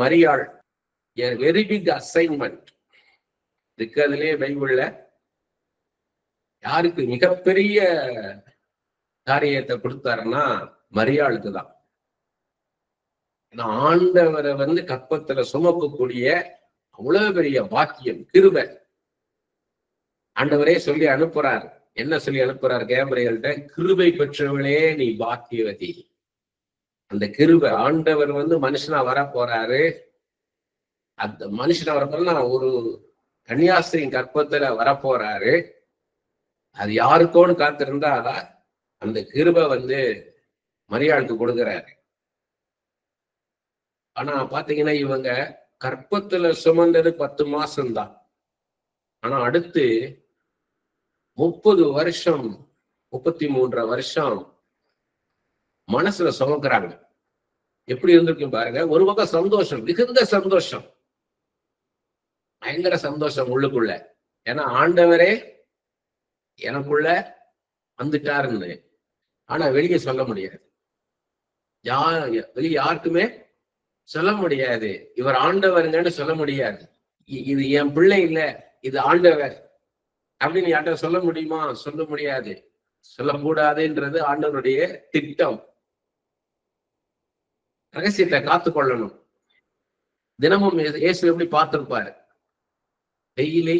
மரியாள் very big assignment இருக்கிறதுலே பைபிள்ல யாருக்கு மிகப்பெரிய காரியத்தை கொடுத்தாருன்னா மரியாளுக்கு தான். ஆண்டவரை கற்பத்துல சுமக்கக்கூடிய அவ்வளவு பெரிய பாக்கியம், கிருபை. ஆண்டவரே சொல்லி அனுப்புறார். என்ன சொல்லி அனுப்புறார் கேப்ரியல்கிட்ட? கிருபை பெற்றவளே நீ பாக்கியவதி. அந்த கிருபை, ஆண்டவர் மனுஷனா வர போறாரு. அந்த மனுஷனா வரப்போனா ஒரு கன்னியாஸ்திரியின் கற்பத்துல வரப்போறாரு. அது யாருக்கோன்னு காத்திருந்தா அந்த கிருபை மரியாளுக்கு கொடுக்கிறாரு. ஆனா பாத்தீங்கன்னா இவங்க கற்பத்துல சுமந்தது 10 மாசம்தான். ஆனா அடுத்து 30 வருஷம் 33 வருஷம் மனசுல சுமக்கிறாங்க. எப்படி இருந்திருக்கும் பாருங்க. ஒரு பக்கம் சந்தோஷம், மிகுந்த சந்தோஷம், பயங்கர சந்தோஷம் உள்ளுக்குள்ள. ஏன்னா ஆண்டவரே எனக்குள்ள வந்துட்டாருன்னு. ஆனா வெளியே சொல்ல முடியாது. வெளியே யாருக்குமே சொல்ல முடியாது. இவர் ஆண்டவருங்கன்னு சொல்ல முடியாது. இது என் பிள்ளை இல்ல, இது ஆண்டவர் அப்படின்னு யார்கிட்ட சொல்ல முடியுமா? சொல்ல முடியாது. சொல்லக்கூடாதுன்றது ஆண்டவருடைய திட்டம். ரகசியத்தை காத்துக்கொள்ளணும். தினமும் இயேசு எப்படி பார்த்திருப்பாரு? டெய்லி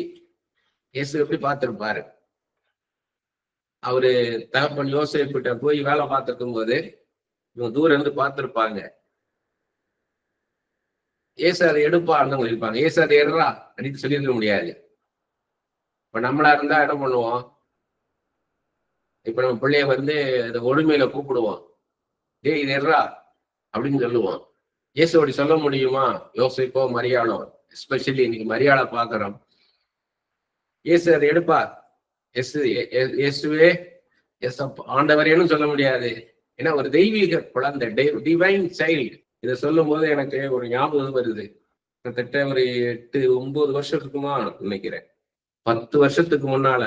இயேசு எப்படி பார்த்திருப்பாரு? அவரு தகப்பன் யோசேப்பிட்ட போய் வேலை பார்த்திருக்கும் போது இவங்க தூரம் இருந்து பார்த்திருப்பாங்க. ஏசு அதை எடுப்பாருன்னு சொல்லியிருப்பாங்க. ஏசு அதை எடுறா அப்படின்னு சொல்லியிருக்க முடியாது. இப்ப நம்மளா இருந்தா என்ன பண்ணுவோம்? இப்ப நம்ம பிள்ளைய அந்த ஒழுமையில கூப்பிடுவோம். டேய் இது எடுறா அப்படின்னு சொல்லுவோம். இயேசு அப்படி சொல்ல முடியுமா? யோசிப்போ மரியாளோ, எஸ்பெஷலி இன்னைக்கு மரியாதை பாக்குறோம். இயேசு அதை எடுப்பார். இயேசுவே எஸ் ஆண்டவரேன்னு சொல்ல முடியாது. ஏன்னா ஒரு தெய்வீக குழந்தை, டிவைன் சைல்டு. இதை சொல்லும் போது எனக்கு ஒரு ஞாபகம் வருது. கிட்டத்தட்ட ஒரு 8-9 வருஷத்துக்குமா நினைக்கிறேன். 10 வருஷத்துக்கு முன்னால,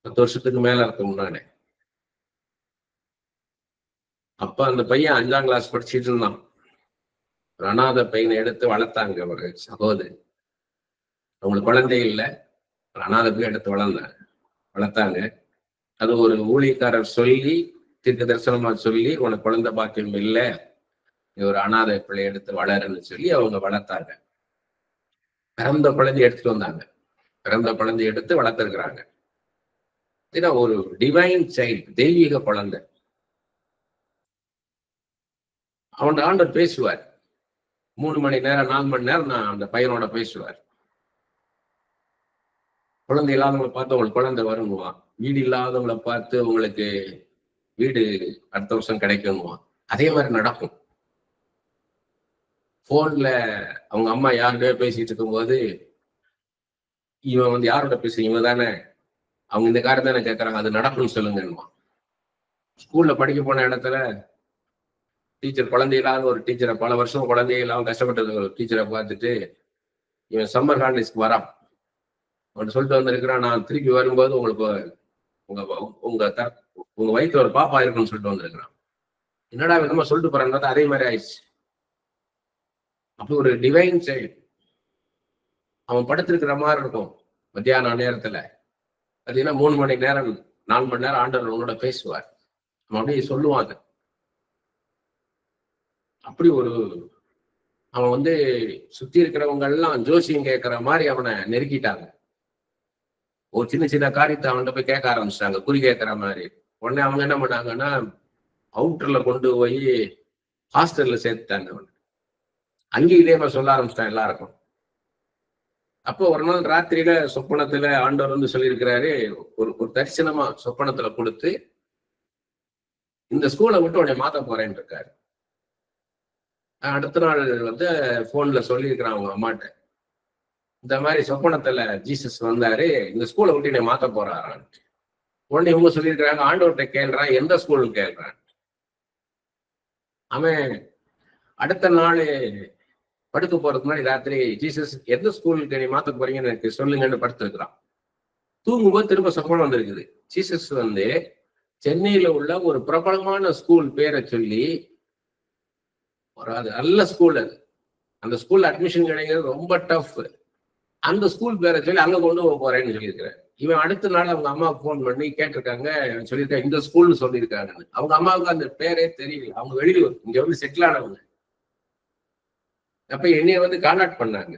10 வருஷத்துக்கு மேல இருக்க முன்னாலே. அப்ப அந்த பையன் 5ஆம் கிளாஸ் படிச்சுட்டு இருந்தான். ஒரு அநாத பையனை எடுத்து வளர்த்தாங்க ஒரு சகோதரி. அவங்களுக்கு குழந்தை இல்லை, ஒரு அநாத பையன் எடுத்து வளர்த்தாங்க. அது ஒரு ஊழியக்காரர் சொல்லி, தீர்க்க தரிசனமா சொல்லி, உனக்கு குழந்தை பாக்கியம் இல்லை, ஒரு அநாத பிள்ளை எடுத்து வளருன்னு சொல்லி அவங்க வளர்த்தாங்க. பிறந்த குழந்தை எடுத்துட்டு வந்தாங்க. பிறந்த குழந்தை எடுத்து வளர்த்துருக்குறாங்க. ஒரு டிவைன் சைல்டு, தெய்வீக குழந்தை. அவன் ஆண்டவர் பேசுவார். 3 மணி நேரம் 4 மணி நேரம் நான் அந்த பையனோட பேசுவார். குழந்தை இல்லாதவங்களை பார்த்து உங்களுக்கு குழந்தை வருங்குவான். வீடு இல்லாதவங்களை பார்த்து உங்களுக்கு வீடு அடுத்த வருஷம் கிடைக்குங்குவான். அதே மாதிரி நடக்கும். போன்ல அவங்க அம்மா யாருடைய பேசிட்டு இருக்கும்போது இவன் யாரோட பேசுறீங்க? இவன் தானே, அவங்க இந்த காரணம் தானே கேட்கறாங்க, அது நடக்கும்னு சொல்லுங்கன்னுவான். ஸ்கூல்ல படிக்க போன இடத்துல டீச்சர் குழந்தை இல்லாத ஒரு டீச்சரை, பல வருஷம் குழந்தை இல்லாம கஷ்டப்பட்டது ஒரு டீச்சரை பார்த்துட்டு இவன் சம்மர் ஹாலிடேஸ்க்கு வரான். அவன் சொல்லிட்டு வந்திருக்கிறான், நான் திருப்பி வரும்போது உங்களுக்கு உங்க வயிற்றுல ஒரு பாப்பா இருக்குன்னு சொல்லிட்டு வந்திருக்கிறான். என்னடா விதமா சொல்லிட்டு போறான்னு அதே மாதிரி ஆயிடுச்சு. அப்போ ஒரு டிவைன் சைல்டு. அவன் படுத்திருக்கிற மாதிரி இருக்கும். மத்தியான நேரத்துல பார்த்தீங்கன்னா 3 மணி நேரம் 4 மணி நேரம் ஆண்டவர் உங்களோட பேசுவார். அவன் அப்படியே சொல்லுவாங்க. அப்படி அவன் சுத்தி இருக்கிறவங்க எல்லாம் ஜோசியம் கேட்கிற மாதிரி அவனை நெருக்கிட்டாங்க. ஒரு சின்ன சின்ன காரியத்தை அவன்கிட்ட போய் கேட்க ஆரம்பிச்சிட்டாங்க, குறி கேட்கிற மாதிரி. உடனே அவங்க என்ன பண்ணாங்கன்னா அவுட்டர்ல கொண்டு போய் ஹாஸ்டல்ல சேர்த்துட்டாங்க. அவன் அங்கேயும் இதே மாதிரி சொல்ல ஆரம்பிச்சிட்டான் எல்லாருக்கும். அப்போ ஒரு நாள் ராத்திரியில சொப்பனத்துல ஆண்டவர் சொல்லியிருக்கிறாரு, ஒரு தரிசனமா சொப்பனத்துல கொடுத்து இந்த ஸ்கூலை விட்டு உடனே மாத்த போறேன்னு இருக்காரு. அடுத்த நாள் போன்ல சொல்லியிருக்கிறான் அவங்க அம்மாட்ட, இந்த மாதிரி சொப்பனத்துல ஜீசஸ் வந்தாரு, இந்த ஸ்கூலை விட்டு என்னை மாத்த போறாரான். உடனே இவங்க சொல்லியிருக்கிறாங்க, ஆண்டவர்கிட்ட கேள்றான், எந்த ஸ்கூல் கேள்றான். அவன் அடுத்த நாள் படுக்க போறதுக்கு முன்னாடி ராத்திரி ஜீசஸ் எந்த ஸ்கூலுக்கு நீ மாத்த போறீங்கன்னு எனக்கு சொல்லுங்கன்னு படுத்திருக்கிறான். தூங்கும்போது திரும்ப சொப்பனம் வந்திருக்குது. ஜீசஸ் சென்னையில உள்ள ஒரு பிரபலமான ஸ்கூல் பேரை சொல்லி வராது. நல்ல ஸ்கூல் அது. அந்த ஸ்கூல்ல அட்மிஷன் கிடைக்கிறது ரொம்ப டஃப். அந்த ஸ்கூல் பேரை சொல்லி அங்க கொண்டு போறேன்னு சொல்லியிருக்கிறேன். இவன் அடுத்த நாள் அவங்க அம்மாவுக்கு போன் பண்ணி கேட்டிருக்காங்க, சொல்லியிருக்காங்க இந்த ஸ்கூல்னு சொல்லியிருக்காங்கன்னு. அவங்க அம்மாவுக்கு அந்த பேரே தெரியல. அவங்க வெளியூர், இங்க வந்து செட்டில் ஆனவங்க. அப்ப என்னைய வந்து கான்டாக்ட் பண்ணாங்க.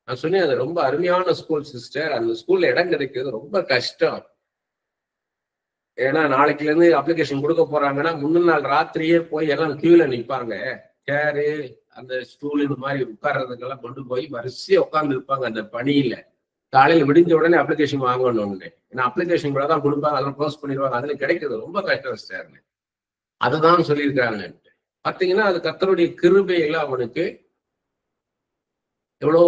நான் சொன்னேன், அது ரொம்ப அருமையான ஸ்கூல் சிஸ்டர், அந்த ஸ்கூல்ல இடம் கிடைக்கிறது ரொம்ப கஷ்டம். ஏன்னா நாளைக்குல இருந்து அப்ளிகேஷன் கொடுக்க போறாங்கன்னா முந்தின நாள் ராத்திரியே போய் எல்லாம் கியூல நிற்பாங்க. சேரு, அந்த ஸ்டூல், இந்த மாதிரி உட்கார்றதுக்கெல்லாம் கொண்டு போய் வரிசையா உட்கார்ந்து இருப்பாங்க அந்த பணியில. காலையில் விடிஞ்ச உடனே அப்ளிகேஷன் வாங்கணும்னு. ஏன்னா அப்ளிகேஷன் கூட தான் கொடுப்பாங்க, அதெல்லாம் க்ளோஸ் பண்ணிடுவாங்க. அதுல கிடைக்கிறது ரொம்ப கஷ்டம் சார். அதுதான் சொல்லியிருக்காங்க. பார்த்தீங்கன்னா அது கர்த்தருடைய கிருபையில அவனுக்கு எவ்வளோ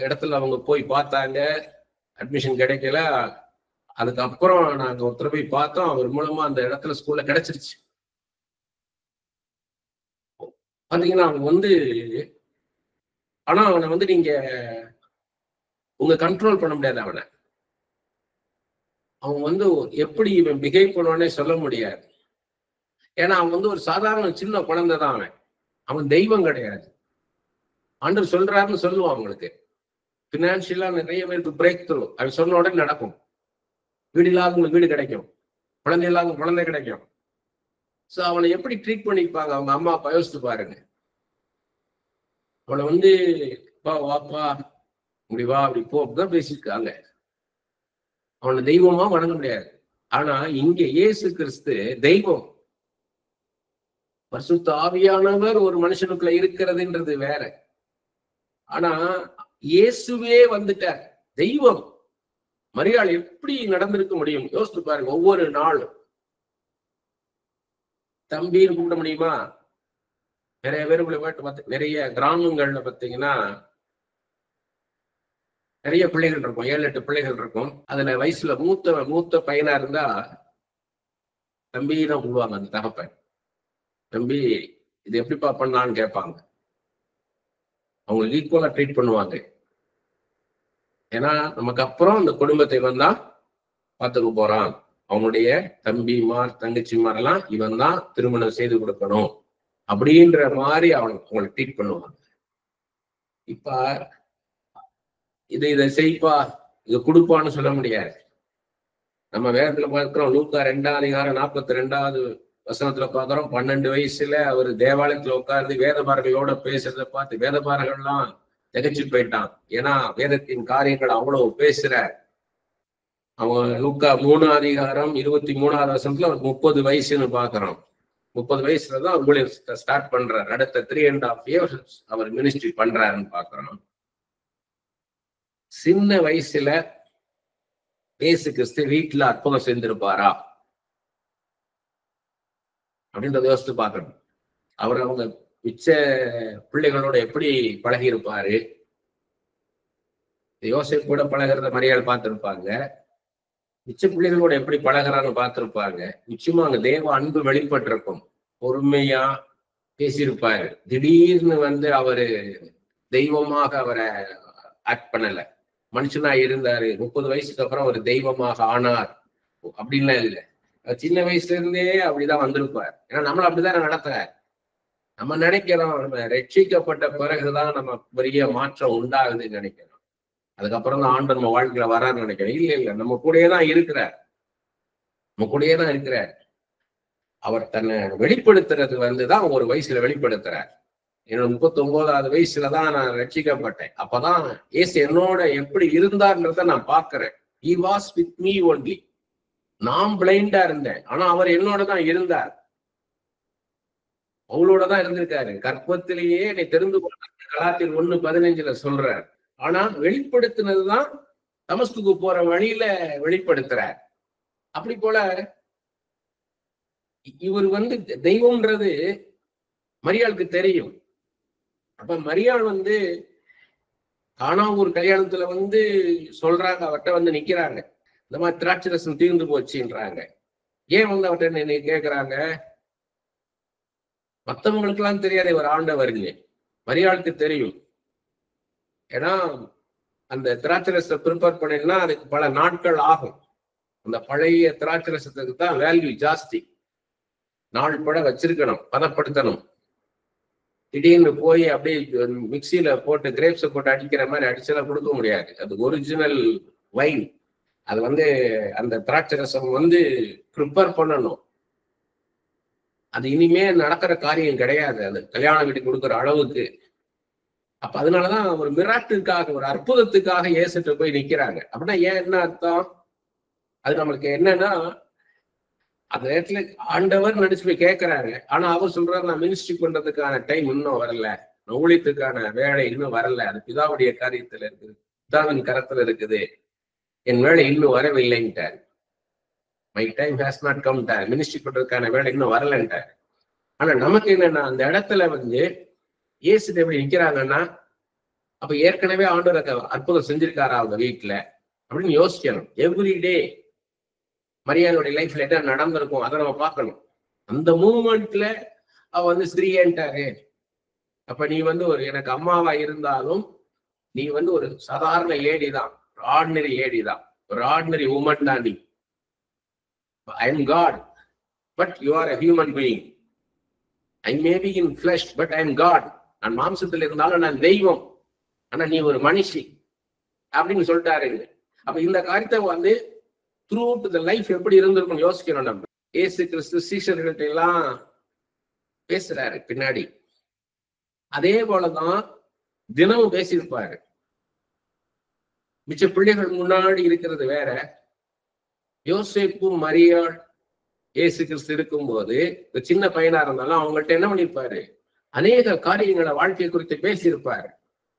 இடத்துல அவங்க போய் பார்த்தாங்க, அட்மிஷன் கிடைக்கல. அதுக்கப்புறம் நாங்க ஒருத்தர் போய் பார்த்தோம், அவர் மூலமா அந்த இடத்துல ஸ்கூல்ல கிடைச்சிருச்சு. பாத்தீங்கன்னா அவங்க வந்து, ஆனா அவனை வந்து நீங்க உங்க கண்ட்ரோல் பண்ண முடியாது. அவன் வந்து எப்படி இவன் பிஹேவ் பண்ணுவானே சொல்ல முடியாது. ஏன்னா அவன் வந்து ஒரு சாதாரண சின்ன குழந்தை தான். அவன் தெய்வம் கிடையாது. ஆண்டவர் சொல்றாருன்னு சொல்லுவான். அவங்களுக்கு பினான்சியலா நிறைய பேருக்கு பிரேக் த்ரூ அவன் சொன்ன உடனே நடக்கும். வீடு இல்லாதவங்களுக்கு வீடு கிடைக்கும், குழந்தை இல்லாத குழந்தை கிடைக்கும். சோ அவனை எப்படி ட்ரீட் பண்ணிப்பாங்க அவங்க அம்மா அப்பா, யோசித்து பாருங்க. அவனை வந்து வா வாப்பா, இப்படி வா அப்படி போ அப்படிதான் பேசியிருக்காங்க. அவனை தெய்வமா வணங்க முடியாது. ஆனா இங்க இயேசு கிறிஸ்து தெய்வம். பரிசுத்த ஆவியானவர் ஒரு மனுஷனுக்குள்ள இருக்கிறதுன்றது வேற. ஆனா இயேசுவே வந்துட்டார், தெய்வம். மரியாள் எப்படி நடந்திருக்க முடியும்? யோசித்து பாருங்க. ஒவ்வொரு நாளும் தம்பின்னு கூப்பிட முடியுமா? நிறைய பேருக்குள்ள போயிட்டு நிறைய கிராமங்கள்ல பார்த்தீங்கன்னா நிறைய பிள்ளைகள் இருக்கும், 7-8 பிள்ளைகள் இருக்கும். அதுல வயசுல மூத்த பையனா இருந்தா தம்பி தான் கூடுவாங்க. அந்த தகப்பன், தம்பி இது எப்படிப்பா பண்ணான்னு கேட்பாங்க. அவங்க ஈக்குவலா ட்ரீட் பண்ணுவாங்க. ஏன்னா நமக்கு அப்புறம் அந்த குடும்பத்தை வந்தா பார்த்துக்க போறான், அவனுடைய தம்பிமார் தங்கச்சிமாரெல்லாம் இவன் தான் திருமணம் செய்து கொடுக்கணும் அப்படின்ற மாதிரி அவங்களை ட்ரீட் பண்ணுவாங்க. இப்ப இதை செய்ப்பா, இது கொடுப்பான்னு சொல்ல முடியாது. நம்ம வேதத்துல பார்க்கிறோம், லூக்கா 2:42 வசனத்துல பார்க்கிறோம், 12 வயசுல அவர் தேவாலயத்துல உட்கார்ந்து வேதபாரர்களோட பேசுறதை பார்த்து வேதபாரர்கள்லாம் திகைச்சு போயிட்டான். ஏன்னா வேதத்தின் காரியங்கள் அவ்வளவு பேசுற. அவன் லூக்கா 3:23 வசனத்துல 30 வயசுன்னு பாக்குறோம். 30 வயசுலதான் ஊழியர் ஸ்டார்ட் பண்றாரு. அடுத்த 3.5 years அவர் மினிஸ்ட்ரி பண்றாருன்னு பாக்குறோம். சின்ன வயசுல இயேசு கிறிஸ்து வீட்டுல அற்புதம் செஞ்சிருப்பாரா அப்படின்றத யோசித்து பார்க்கணும். அவங்க மிச்ச பிள்ளைகளோட எப்படி பழகி இருப்பாரு? யோசேப்பு கூட பழகிறத மரியாதை பார்த்திருப்பாங்க. மிச்ச பிள்ளைகளோட எப்படி பழகிறான்னு பார்த்திருப்பாங்க. நிச்சயமா அங்க தேவ அன்பு வெளிப்பட்டிருக்கும். பொறுமையா பேசியிருப்பாரு. திடீர்னு வந்து அவரு தெய்வமாக அவரை ஆக்ட் பண்ணல, மனுஷனா இருந்தாரு. 30 வயசுக்கு அப்புறம் ஒரு தெய்வமாக ஆனார் அப்படின்லாம் இல்லை. சின்ன வயசுல இருந்தே அப்படிதான் வந்திருப்பார். ஏன்னா நம்மள அப்படிதான் நடத்துற. நம்ம நினைக்கிறோம் நம்ம ரட்சிக்கப்பட்ட பிறகுதான் நம்ம பெரிய மாற்றம் உண்டாகுதுன்னு நினைக்கிறோம். அதுக்கப்புறம் தான் ஆண்டு நம்ம வாழ்க்கையில வரான்னு நினைக்கிறேன். இல்ல, நம்ம கூடயே தான் இருக்கிறார். நம்ம கூடயே தான் இருக்கிறார். அவர் தன்னை வெளிப்படுத்துறது வந்துதான் ஒரு வயசுல வெளிப்படுத்துறார். என்னோட 39வது வயசுலதான் நான் ரட்சிக்கப்பட்டேன். அப்பதான் இயேசு என்னோட எப்படி இருந்தார்ன்றத நான் பார்க்கிறேன். He was with me only. நான் பிளைண்டா இருந்தேன், ஆனா அவர் என்னோட தான் இருந்தார். அவளோட தான் இருந்திருக்காரு. கற்பத்திலேயே என்னை தெரிந்து கொண்டார், கலாத்தியர் 1:15 சொல்றார். ஆனா வெளிப்படுத்தினதுதான் தமஸ்குக்கு போற வழியில வெளிப்படுத்துறார். அப்படி போல இவர் வந்து தெய்வம்ன்றது மரியாளுக்கு தெரியும். அப்ப மரியாள் வந்து கானா ஒரு கல்யாணத்துல வந்து சொல்றாங்க, அவர்கிட்ட வந்து நிக்கிறாங்க, இந்த மாதிரி திராட்சை ரசம் தீர்ந்து போச்சுன்றாங்க. ஏன் வந்து அவர்கிட்ட கேட்கிறாங்க? மற்றவங்களுக்கு எல்லாம் தெரியாது இவர் ஆண்டவருங்க, மரியாளுக்கு தெரியும். ஏன்னா அந்த திராட்சை ரசத்தை ப்ரிப்பேர் பண்ணா அதுக்கு பல நாட்கள் ஆகும். அந்த பழைய திராட்சை ரசத்துக்கு தான் வேல்யூ ஜாஸ்தி. நாள் பட வச்சிருக்கணும், பதப்படுத்தணும். திடீர்னு போய் அப்படியே மிக்சியில போட்டு கிரேப்ஸை போட்டு அடிக்கிற மாதிரி அடிச்செல்லாம் கொடுக்க முடியாது. அது ஒரிஜினல் வைன். அது வந்து அந்த திராட்சை ரசம் வந்து ப்ரிப்பேர் பண்ணணும். அது இனிமே நடக்கிற காரியம் கிடையாது, அது கல்யாண வீட்டுக்கு கொடுக்குற அளவுக்கு. அப்ப அதனாலதான் ஒரு மிராக்கிளுக்காக, ஒரு அற்புதத்துக்காக இயேசுட்ட போய் நிக்கிறாங்க. அப்படின்னா ஏன் என்ன அர்த்தம்? அது நம்மளுக்கு என்னன்னா, அந்த நேரத்துல ஆண்டவர் நினைச்சு போய் கேட்கிறாரு. ஆனா அவர் சொல்றாரு, நான் மினிஸ்ட்ரி பண்றதுக்கான டைம் இன்னும் வரல, ஊழியத்துக்கான வேலை இன்னும் வரல, அது பிதாவுடைய காரியத்துல இருக்குது, பிதாவின் கரத்துல இருக்குது, என் வேலை இன்னும் வரவில்லைன்ட்டார். My time has not come டார். மினிஸ்ட்ரி பண்றதுக்கான வேலை இன்னும் வரலன்ட்டார். ஆனா நமக்கு என்னன்னா, அந்த இடத்துல வந்து இயேசு எப்படி நிக்கிறாங்கன்னா, அப்ப ஏற்கனவே ஆண்டவர் அற்புதம் செஞ்சிருக்காரா அவங்க வீட்டுல அப்படின்னு யோசிக்கணும். எவ்ரிடே மரியாதையுடைய லைஃப்ல என்ன நடந்திருக்கும் அதை நம்ம பார்க்கணும். அந்த மூமெண்ட்ல அவ வந்து ஸ்திரீன்ட்டாரு. அப்ப நீ வந்து ஒரு எனக்கு அம்மாவா இருந்தாலும் நீ வந்து ஒரு சாதாரண லேடி தான், ஒரு ஆர்டினரி லேடி தான், ஒரு ஆர்டினரி உமன் தான் நீ. I am god but you are a human being. I may be in flesh but I am god. நான் மாம்சத்தில் இருந்தாலும் நான் தெய்வம், ஆனா நீ ஒரு மனுஷி அப்படின்னு சொல்லிட்டாரு. அப்ப இந்த காரியத்தை வந்து த்ரூ அவுட் தி லைஃப் எப்படி இருந்திருக்கும் யோசிக்கணும். நம்ம இயேசு கிறிஸ்து சீஷர்கள்ட்ட எல்லாம் பேசுறாரு பின்னாடி, அதே போலதான் தினமும் பேசியிருப்பாரு. மிச்ச பிள்ளைகள் முன்னாடி இருக்கிறது வேற. யோசேப்பும் மரியாள் இயேசு கிறிஸ்து இருக்கும்போது சின்ன பையனா இருந்தாலும் அவங்கள்ட்ட என்ன பண்ணிருப்பாரு, அநேக காரியங்களை வாழ்க்கை குறித்து பேசியிருப்பாரு.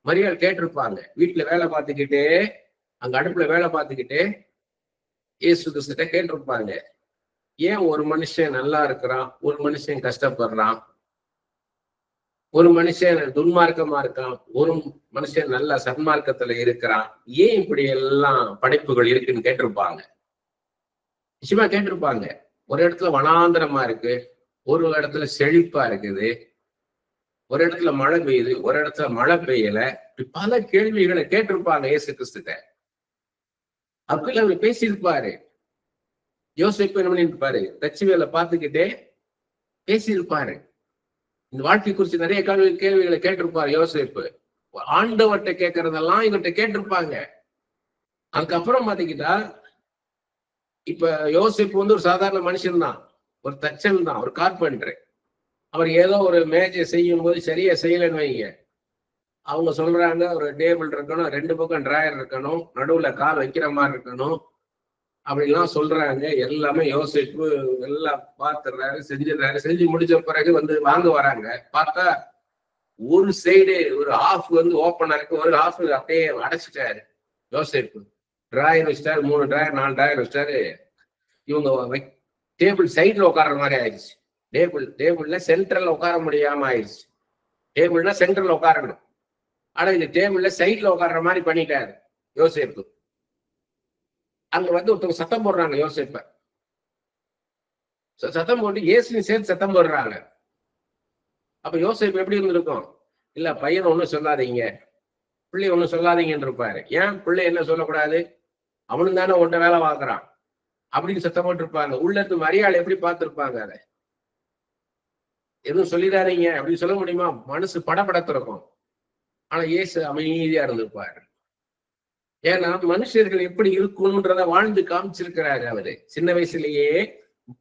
மரியாள் கேட்டிருப்பாங்க. வீட்டுல வேலை பார்த்துக்கிட்டே, அங்க அடுப்புல வேலை பார்த்துக்கிட்டே இயேசு கிறிஸ்துட்ட கேட்டிருப்பாங்க, ஏன் ஒரு மனுஷன் நல்லா இருக்கிறான், ஒரு மனுஷன் கஷ்டப்படுறான், ஒரு மனுஷன் துன்மார்க்கமா இருக்கான், ஒரு மனுஷன் நல்ல சன்மார்க்கத்துல இருக்கிறான், ஏன் இப்படி எல்லாம் படைப்புகள் இருக்குன்னு கேட்டிருப்பாங்க. நிச்சயமா கேட்டிருப்பாங்க. ஒரு இடத்துல வனாந்திரமா இருக்கு, ஒரு இடத்துல செழிப்பா இருக்குது, ஒரு இடத்துல மழை பெய்யுது, ஒரு இடத்துல மழை பெய்யல, பல கேள்விகளை கேட்டிருப்பாங்க இயேசு கிறிஸ்துட்ட. அப்பெல்லாம் அவர் பேசியிருப்பாரு. யோசிப்பு என்ன பண்ணிருப்பாரு, தச்சு வேலை பார்த்துக்கிட்டே பேசியிருப்பாரு. இந்த வாழ்க்கை குறிச்சு நிறைய கேள்விகளை கேட்டிருப்பாரு யோசிப்பு. ஆண்டவர்கிட்ட கேட்கறதெல்லாம் இவர்கிட்ட கேட்டிருப்பாங்க. அதுக்கப்புறம் பாத்தீங்கன்னா, இப்ப யோசிப்பு வந்து ஒரு சாதாரண மனுஷன் தான், ஒரு தச்சன் தான், ஒரு கார்பெண்டர். அவர் ஏதோ ஒரு மேஜை செய்யும் போது சரியா செய்யலன்னு வைங்க, அவங்க சொல்றாங்க ஒரு டேபிள் இருக்கணும், 2 பக்கம் டிராயர் இருக்கணும், நடுவுல கால் வைக்கிற மாதிரி இருக்கணும் அப்படின்லாம் சொல்றாங்க. எல்லாமே யோசிப்பு எல்லாம் பார்த்துடுறாரு, செஞ்சிடறாரு. செஞ்சு முடிச்ச பிறகு வந்து வாங்க வராங்க. பார்த்தா ஒரு சைடு ஒரு ஹாஃப் வந்து ஓப்பனா இருக்கு, ஒரு ஹாஃப் அப்படியே அடைச்சிட்டாரு யோசிப்பு. டிராயர் வச்சிட்டாரு, 3 டிராயர் 4 டிராயர் வச்சிட்டாரு. இவங்க டேபிள் சைட்ல உட்கார்ற மாதிரி ஆயிடுச்சு. டேபிள்ல சென்ட்ரல்ல உட்கார முடியாம ஆயிடுச்சு. டேபிள்னா சென்ட்ரல்ல உட்காரணும், ஆனா இந்த டேபிள்ல சைட்ல உட்கார்ற மாதிரி பண்ணிட்டாரு யோசிப்பு. அங்க வந்து ஒருத்தவங்க சத்தம் போடுறாங்க யோசிப்ப. சத்தம் போட்டு இயேசுவையும் சேர்த்து சத்தம் போடுறாங்க. அப்ப யோசிப்பு எப்படி இருந்திருக்கும், இல்ல பையன் ஒண்ணும் சொல்லாதீங்க, பிள்ளை ஒண்ணும் சொல்லாதீங்கன்னு இருப்பாரு. ஏன் பிள்ளை என்ன சொல்லக்கூடாது, அவனும் தானே உன்ட வேலை பார்க்கறான் அப்படின்னு சத்தம் போட்டு இருப்பாங்க. உள்ள இருந்து மரியாதை எப்படி பார்த்திருப்பாங்க, அதை எதுவும் சொல்லிடாதீங்க அப்படின்னு சொல்ல முடியுமா? மனசு படபடத்திருக்கும். ஆனா இயேசு அமைதியா இருந்திருப்பாரு. ஏன்னா மனுஷர்கள் எப்படி இருக்கணும்ன்றத வாழ்ந்து காமிச்சிருக்கிறாரு அவரு. சின்ன வயசுலயே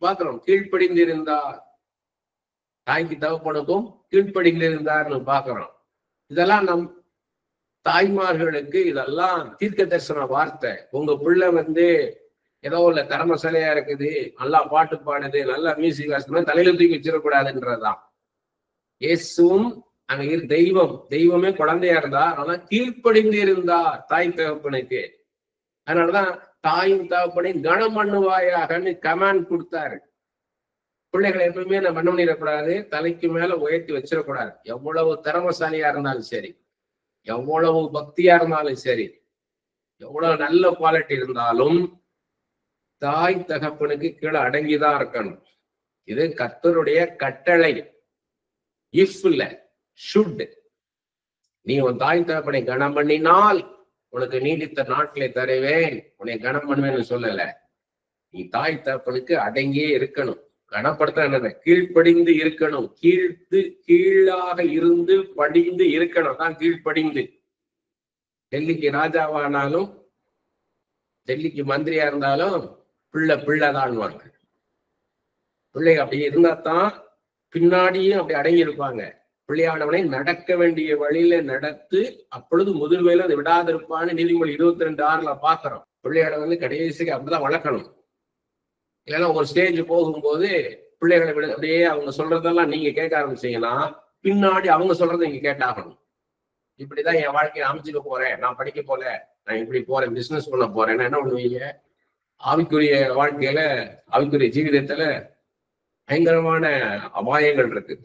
பாக்குறோம், கீழ்ப்படிந்திருந்தார், தாய்க்கு தகப்பனுக்கும் கீழ்ப்படிந்திருந்தார்னு பாக்குறோம். இதெல்லாம் நம் தாய்மார்களுக்கு இதெல்லாம் தீர்க்க தரிசன வார்த்தை. உங்க பிள்ளை வந்து ஏதோ உள்ள திறமசாலையா இருக்குது, நல்லா பாட்டு பாடுது, நல்லா மியூசிக் வாசிக்கணும், தலையில தூக்கி வச்சிடக்கூடாதுன்றதுதான். இயேசுவும் அங்க தெய்வமே குழந்தையா இருந்தா, ஆனா கீழ்ப்படிந்து இருந்தார் தாய் தகப்பனுக்கு. அதனாலதான் தாயும் தகப்பனையும் கனம் பண்ணுவாயாகன்னு கமாண்ட் கொடுத்தாரு. பிள்ளைகளை எப்பவுமே நம்ம பண்ண பண்ணிடக்கூடாது, தலைக்கு மேல உயர்த்தி வச்சிடக்கூடாது. எவ்வளவு திறமசாலியா இருந்தாலும் சரி, எவ்வளவு பக்தியா இருந்தாலும் சரி, எவ்வளவு நல்ல குவாலிட்டி இருந்தாலும் தாய் தகப்பனுக்கு கீழே அடங்கிதான் இருக்கணும். இது கர்த்தருடைய கட்டளை. இஃப் இல்ல, ஷுட். நீ உன் தாய் தகப்பனை கனம் பண்ணினால் உனக்கு நீடித்த நாட்களை தருவேன், உன்னை கனம் பண்ணுவேன்னு சொல்லல. நீ தாய் தகப்பனுக்கு அடங்கியே இருக்கணும். கனப்படுத்த என்ன, கீழ்ப்படிந்து இருக்கணும். கீழாக இருந்து படிந்து இருக்கணும் தான் கீழ்ப்படிந்து. டெல்லிக்கு ராஜாவானாலும் டெல்லிக்கு மந்திரியா இருந்தாலும் பிள்ளைதான். பிள்ளை அப்படி இருந்தா தான் பின்னாடியும் அப்படி அடங்கி இருப்பாங்க. பிள்ளையானவனை நடக்க வேண்டிய வழியில நடத்து, அப்பொழுது முதிர்வேல அதை விடாதிருப்பான்னு நீதிமொழி 22:6 பாக்குறோம். பிள்ளையானவங்க கடைசிக்கு அப்படிதான் வளர்க்கணும். இல்லைன்னா ஒரு ஸ்டேஜ் போகும்போது பிள்ளைகளை விட அப்படியே அவங்க சொல்றதெல்லாம் நீங்க கேட்க ஆரம்பிச்சீங்கன்னா பின்னாடி அவங்க சொல்றதை நீங்க கேட்டாகணும். இப்படிதான் என் வாழ்க்கையை அமைச்சுக்க போறேன், நான் படிக்க போல, நான் இப்படி போறேன், பிசினஸ் பண்ண போறேன்னா என்ன பண்ணுவீங்க? ஆவிக்குரிய வாழ்க்கையில, ஆவிக்குரிய ஜீவிதத்துல பயங்கரமான அபாயங்கள் இருக்கு.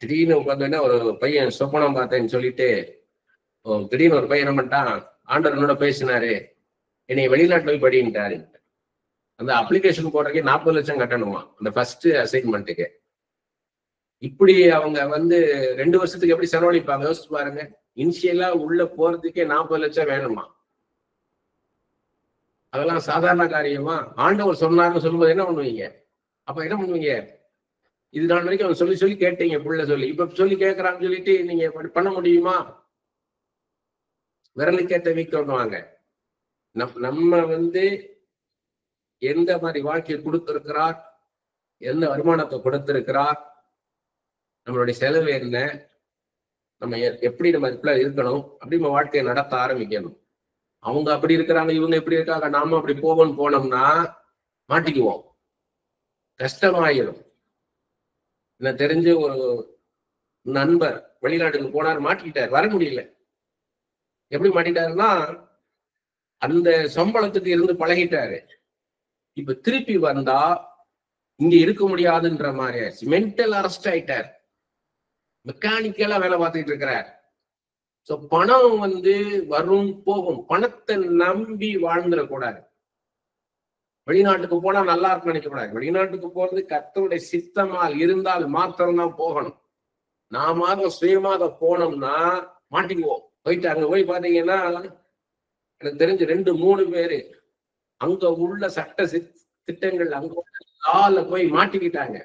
திடீர்னு பார்த்தீங்கன்னா ஒரு பையன் சொப்பனம் பார்த்தேன்னு சொல்லிட்டு திடீர்னு ஒரு பையன் என்ன பண்ணிட்டான், ஆண்டவர் என்னோட பேசினாரு, என்னை வெளிநாட்டுல போய் படின்ட்டாரு. அந்த அப்ளிகேஷன் போடுறதுக்கே 40 லட்சம் கட்டணுமா அந்த ஃபர்ஸ்ட் அசைன்மெண்ட்டுக்கு. இப்படி அவங்க 2 வருஷத்துக்கு எப்படி செலவழிப்பாங்க யோசிச்சு பாருங்க. இனிஷியலா உள்ள போறதுக்கே 40 லட்சம் வேணுமா? அதெல்லாம் சாதாரண காரியமா? ஆண்டவர் சொன்னார்னு சொல்லும்போது என்ன பண்ணுவீங்க? அப்ப என்ன பண்ணுவீங்க? இது நாள் வரைக்கும் அவங்க சொல்லி சொல்லி கேட்டீங்க, புள்ள சொல்லி, இப்ப சொல்லி கேட்கறான்னு சொல்லிட்டு நீங்க பண்ண முடியுமா? விரலுக்கேற்ற வீக்கணுவாங்க. நம்ம எந்த மாதிரி வாழ்க்கையை கொடுத்திருக்கிறார், எந்த வருமானத்தை கொடுத்திருக்கிறார், நம்மளுடைய செலவு என்ன, நம்ம எப்படி நம்ம இருக்கணும், அப்படி நம்ம வாழ்க்கையை நடத்த ஆரம்பிக்கணும். அவங்க அப்படி இருக்கிறாங்க, இவங்க எப்படி இருக்காங்க, நாம அப்படி போனோம்னா மாட்டிக்குவோம், கஷ்டமாயிடும். எனக்கு தெரிஞ்ச ஒரு நண்பர் வெளிநாட்டுக்கு போனார், மாட்டிக்கிட்டார், வர முடியல. எப்படி மாட்டிட்டாருன்னா அந்த சம்பளத்துக்கு இருந்து பழகிட்டாரு. இப்ப திருப்பி வந்தா இங்க இருக்க முடியாதுன்ற மாதிரி மென்டல் அரெஸ்ட் ஆயிட்டார். மெக்கானிக்கலா வேலை பார்த்துட்டு இருக்கிறார். சோ பணம் வரும் போகும், பணத்தை நம்பி வாழ்ந்துடக்கூடாது. வெளிநாட்டுக்கு போனா நல்லா இருக்குன்னு நினைக்கக்கூடாது. வெளிநாட்டுக்கு போறது கர்த்தருடைய சித்தமால் இருந்தால் மாத்திரம்தான் போகணும். நாம சுயமாக போனோம்னா மாட்டிக்குவோம். போயிட்டு அங்க போய் பாத்தீங்கன்னா எனக்கு தெரிஞ்சு 2-3 பேரு அங்க உள்ள சட்ட திட்டங்கள் அங்க போய் மாட்டிக்கிட்டாங்க.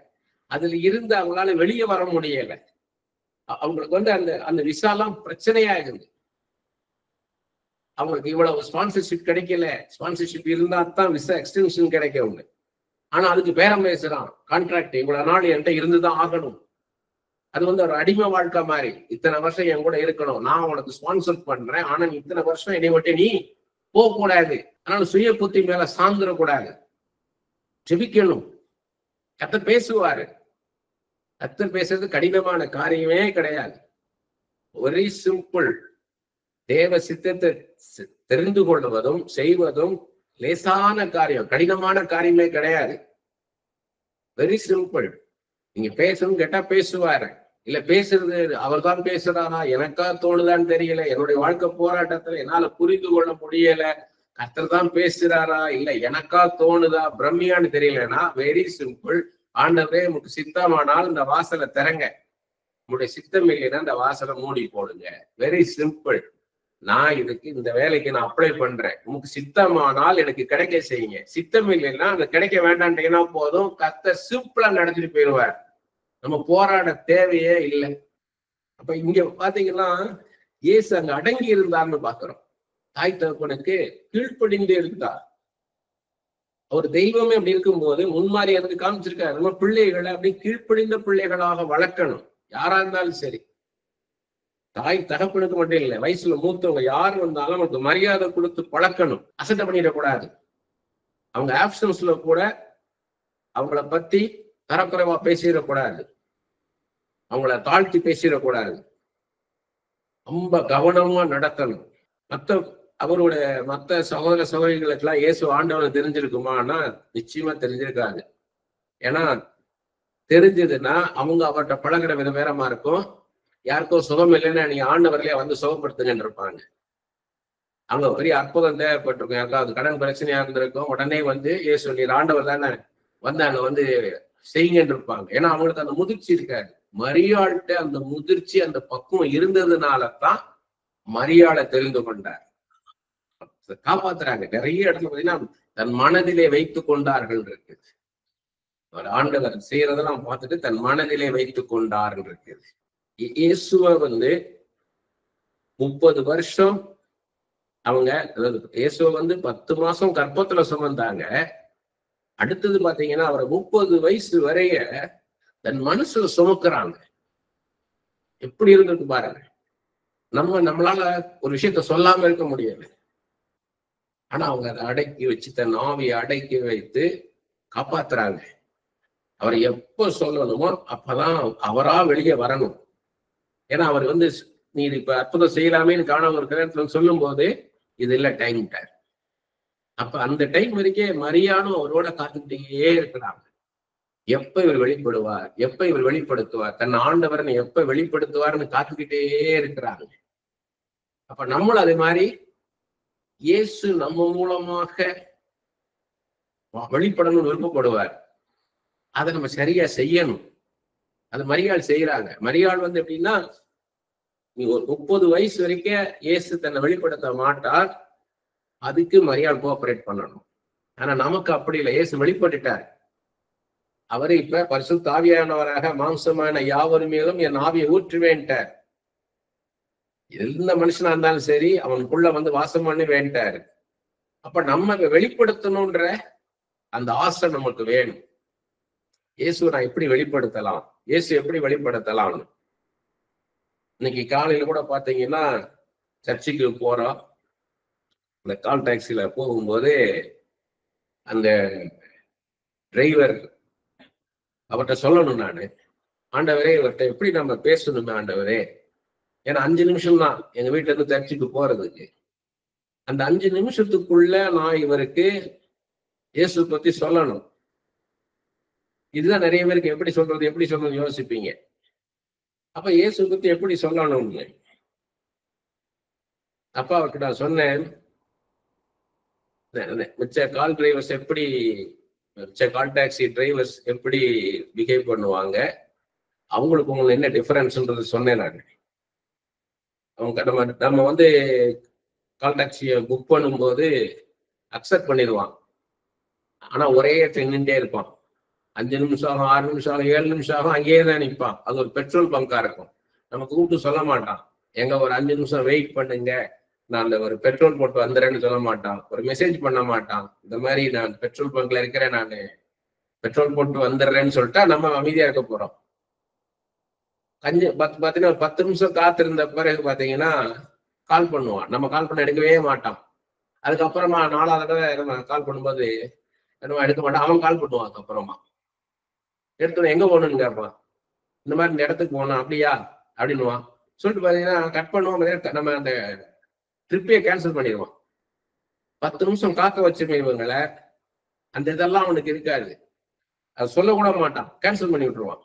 அதுல இருந்து அவங்களால வெளியே வர முடியல. அவங்களுக்கு அந்த விசாலாம் பிரச்சனையா இருக்குது. அவங்களுக்கு இவ்வளவு ஸ்பான்சர்ஷிப் கிடைக்கல. ஸ்பான்சர்ஷிப் இருந்தா தான் விசா எக்ஸ்டென்ஷன் கிடைக்கும். ஆனா அதுக்கு பேரம் பேசுறான், கான்ட்ராக்ட் இவ்வளவு நாள் என்கிட்ட இருந்துதான் ஆகணும். அது ஒரு அடிமை வாழ்க்கை மாதிரி. இத்தனை வருஷம் என் கூட இருக்கணும், நான் உனக்கு ஸ்பான்சர் பண்றேன், ஆனா இத்தனை வருஷம் என்னை விட்டு நீ போக கூடாது. அதனால சுய புத்தி மேல சார்ந்துடக்கூடாது. ஜெபிக்கணும். கர்த்தர் பேசுவாரு. கர்த்தர் பேசுறது கடினமான காரியமே கிடையாது. Very simple. தேவ சித்தத்தை தெரிந்து கொள்வதும் செய்வதும் லேசான காரியம், கடினமான காரியமே கிடையாது. Very simple. நீங்க பேசணும் கேட்டா பேசுவாரு. இல்ல பேசுறது அவர் தான் பேசுறாரா, எனக்கா தோணுதான்னு தெரியல, என்னுடைய வாழ்க்கை போராட்டத்துல என்னால புரிந்து கொள்ள முடியல, கர்த்தர் தான் பேசுறாரா இல்ல எனக்கா தோணுதா பிரம்மியான்னு தெரியலன்னா வெரி சிம்பிள். ஆண்டவரே உங்களுக்கு சித்தமானால் இந்த வாசலை திறங்க, உங்களுடைய சித்தம் இல்லைன்னா இந்த வாசலை மூடி போடுங்க. Very simple. நான் இதுக்கு இந்த வேலைக்கு நான் அப்ளை பண்றேன், உங்களுக்கு சித்தமானால் எனக்கு கிடைக்க செய்யுங்க, சித்தம் இல்லைன்னா அந்த கிடைக்க வேண்டான்ட்டீங்கன்னா போதும், கர்த்தர் சிம்பிளா நடத்திட்டு போயிடுவார். நம்ம போராட தேவையே இல்லை. அப்ப இங்க பாத்தீங்கன்னா இயேசு அங்க அடங்கி இருந்தார்னு பாக்குறோம். தாய் தகப்பனுக்கு கீழ்ப்படிந்து இருந்தார். அவர் தெய்வமே அப்படி இருக்கும்போது முன்மாதிரி எனக்கு காமிச்சிருக்காரு. நம்ம பிள்ளைகளை அப்படி கீழ்ப்படிந்த பிள்ளைகளாக வளர்க்கணும். யாரா இருந்தாலும் சரி, தாய் தகப்பனுக்கு மட்டும் இல்லை, வயசுல மூத்தவங்க யார் வந்தாலும் அவங்களுக்கு மரியாதை கொடுத்து பழக்கணும். அசட்டை பண்ணிடக்கூடாது. அவங்க ஆப்ஷன்ஸ்ல கூட அவங்கள பத்தி தரக்குறைவா பேசிடக்கூடாது, அவங்கள தாழ்த்தி பேசிடக்கூடாது. ரொம்ப கவனமா நடத்தணும். அவருடைய மற்ற சகோதர சகோதரிகளுக்கெல்லாம் இயேசு ஆண்டவனை தெரிஞ்சிருக்குமானா நிச்சயமா தெரிஞ்சிருக்காது. ஏன்னா தெரிஞ்சதுன்னா அவங்க அவர்கிட்ட பழகிற விதம் வேறமா இருக்கும். யாருக்கும் சுகம் இல்லைன்னா நீங்க ஆண்டவர்களே சுகப்படுத்துங்கன்னு இருப்பாங்க. அங்க பெரிய அற்புதம் தேவைப்பட்டிருக்கும். யாருக்காவது கடன் பிரச்சனையா இருந்திருக்கும், உடனே இயேசு நீர் ஆண்டவர் தானே அங்க செய்யுங்கன்னு இருப்பாங்க. ஏன்னா அவங்களுக்கு அந்த முதிர்ச்சி இருக்காது. மரியாள்கிட்ட அந்த முதிர்ச்சி அந்த பக்குவம் இருந்ததுனாலதான் மரியாளை தெரிந்து கொண்டார், காப்பாத்துறாங்க. நிறைய இடத்துல பாத்தீங்கன்னா தன் மனதிலே வைத்து கொண்டார்கள் இருக்கு. அவர் ஆண்டவர் செய்யறதெல்லாம் பார்த்துட்டு தன் மனதிலே வைத்துக் கொண்டார் இருக்குது. இயேசுவை 30 வருஷம் அவங்க, அதாவது இயேசுவை 10 மாசம் கர்ப்பத்துல சுமந்தாங்க. அடுத்தது பாத்தீங்கன்னா அவரை 30 வயசு வரைய தன் மனசுல சுமக்குறாங்க. எப்படி இருந்திருக்கு பாருங்க. நம்மளால ஒரு விஷயத்த சொல்லாம இருக்க முடியாது. ஆனா அவங்க அதை அடக்கி வச்சு, தன் ஆவியை அடக்கி வைத்து காப்பாத்துறாங்க. அவரை எப்ப சொல்லணுமோ அப்பதான் அவரா வெளியே வரணும். ஏன்னா அவர் நீ இப்ப அற்புதம் செய்யலாமேன்னு காணாம இருக்கிற சொல்லும் போது இது இல்ல டைம். அப்ப அந்த டைம் வரைக்கும் மரியானும் அவரோட காத்துக்கிட்டே இருக்கிறாங்க. எப்ப இவர் வெளிப்படுவார், எப்ப இவர் வெளிப்படுத்துவார், தன் ஆண்டவரனை எப்ப வெளிப்படுத்துவார்னு காத்துக்கிட்டே இருக்கிறாங்க. அப்ப நம்மளும் அதே மாதிரி இயேசு நம்ம மூலமாக வெளிப்படணும்னு விருப்பப்படுவார். அதை நம்ம சரியா செய்யணும். அது மரியாள் செய்யறாங்க. மரியாள் எப்படின்னா, நீ ஒரு 30 வயசு வரைக்கும் இயேசு தன்னை வெளிப்படுத்த மாட்டார். அதுக்கு மரியாள் கோஆபரேட் பண்ணணும். ஆனா நமக்கு அப்படி இல்லை. இயேசு வெளிப்பட்டுட்டார். அவரு இப்ப பரிசுத்த ஆவியானவராக மாம்சமான யாவர் மேலும் என் ஆவியை ஊற்றுவேன்ட்டார். எந்த மனுஷனா இருந்தாலும் சரி, அவனுக்குள்ள வாசம் பண்ணி வேண்டாரு. அப்ப நம்ம வெளிப்படுத்தணும்ன்ற அந்த ஆசை நமக்கு வேணும். இயேசு நான் எப்படி வெளிப்படுத்தலாம், இயேசு எப்படி வெளிப்படுத்தலாம்னு. இன்னைக்கு காலையில கூட பாத்தீங்கன்னா சர்ச்சுக்கு போறோம். அந்த கால் டாக்ஸில போகும்போது அந்த டிரைவர் அவர்கிட்ட சொல்லணும், நானு ஆண்டவரே இவர்கிட்ட எப்படி நம்ம பேசணுமே ஆண்டவரே. ஏன்னா 5 நிமிஷம் தான் எங்க வீட்டுல இருந்து சர்ச்சுக்கு போறதுக்கு. அந்த 5 நிமிஷத்துக்குள்ள நான் இவருக்கு இயேசு பத்தி சொல்லணும். இதுதான் நிறைய பேருக்கு எப்படி சொல்றது யோசிப்பீங்க. அப்ப இயேசு பத்தி எப்படி சொல்லணும்னு அப்ப அவருக்கு நான் சொன்னேன், மிச்ச கால் டிரைவர்ஸ் எப்படி, மிச்ச கால் டாக்ஸி டிரைவர்ஸ் எப்படி பிஹேவ் பண்ணுவாங்க, அவங்களுக்கு உங்களுக்கு என்ன டிஃபரன்ஸ்ன்றது சொன்னேன் நான். அவங்க நம்ம கால் டாக்ஸியை புக் பண்ணும்போது அக்செப்ட் பண்ணிடுவான். ஆனா ஒரே இடத்துல நின்றே இருப்பான். 5 நிமிஷம் ஆகும், 6 நிமிஷம் ஆகும், 7 நிமிஷம் ஆகும், அங்கேயே தான் நிற்பான். அது ஒரு பெட்ரோல் பங்கா இருக்கும். நம்ம கூப்பிட்டு சொல்ல மாட்டான், எங்க ஒரு 5 நிமிஷம் வெயிட் பண்ணுங்க, நான் அந்த ஒரு பெட்ரோல் போட்டு வந்துடுறேன்னு சொல்ல மாட்டான். ஒரு மெசேஜ் பண்ண மாட்டான், இந்த மாதிரி நான் பெட்ரோல் பங்க்ல இருக்கிறேன், நான் பெட்ரோல் போட்டு வந்துடுறேன்னு சொல்லிட்டா நம்ம அமைதியா இருக்க போறோம். பாத்தீங்கன்னா 10 நிமிஷம் காத்திருந்த பிறகு பாத்தீங்கன்னா கால் பண்ணுவான். நம்ம கால் பண்ண எடுக்கவே மாட்டான். அதுக்கப்புறமா 4ஆவது தடவை கால் பண்ணும்போது நம்ம எடுக்க மாட்டான். அவன் கால் பண்ணுவான். அதுக்கப்புறமா எடுத்து எங்க போகணும்னு கேட்பான். இந்த மாதிரி இந்த இடத்துக்கு போகணும். அப்படியா அப்படின்னுவான். சொல்லிட்டு பாத்தீங்கன்னா கட் பண்ணுவோம். நம்ம அந்த ட்ரிப்பையே கேன்சல் பண்ணிடுவான். 10 நிமிஷம் காக்க வச்சிருக்கேன் இவங்களை. அந்த இதெல்லாம் அவனுக்கு இருக்காது. அது சொல்ல கூட மாட்டான், கேன்சல் பண்ணி விட்டுருவான்.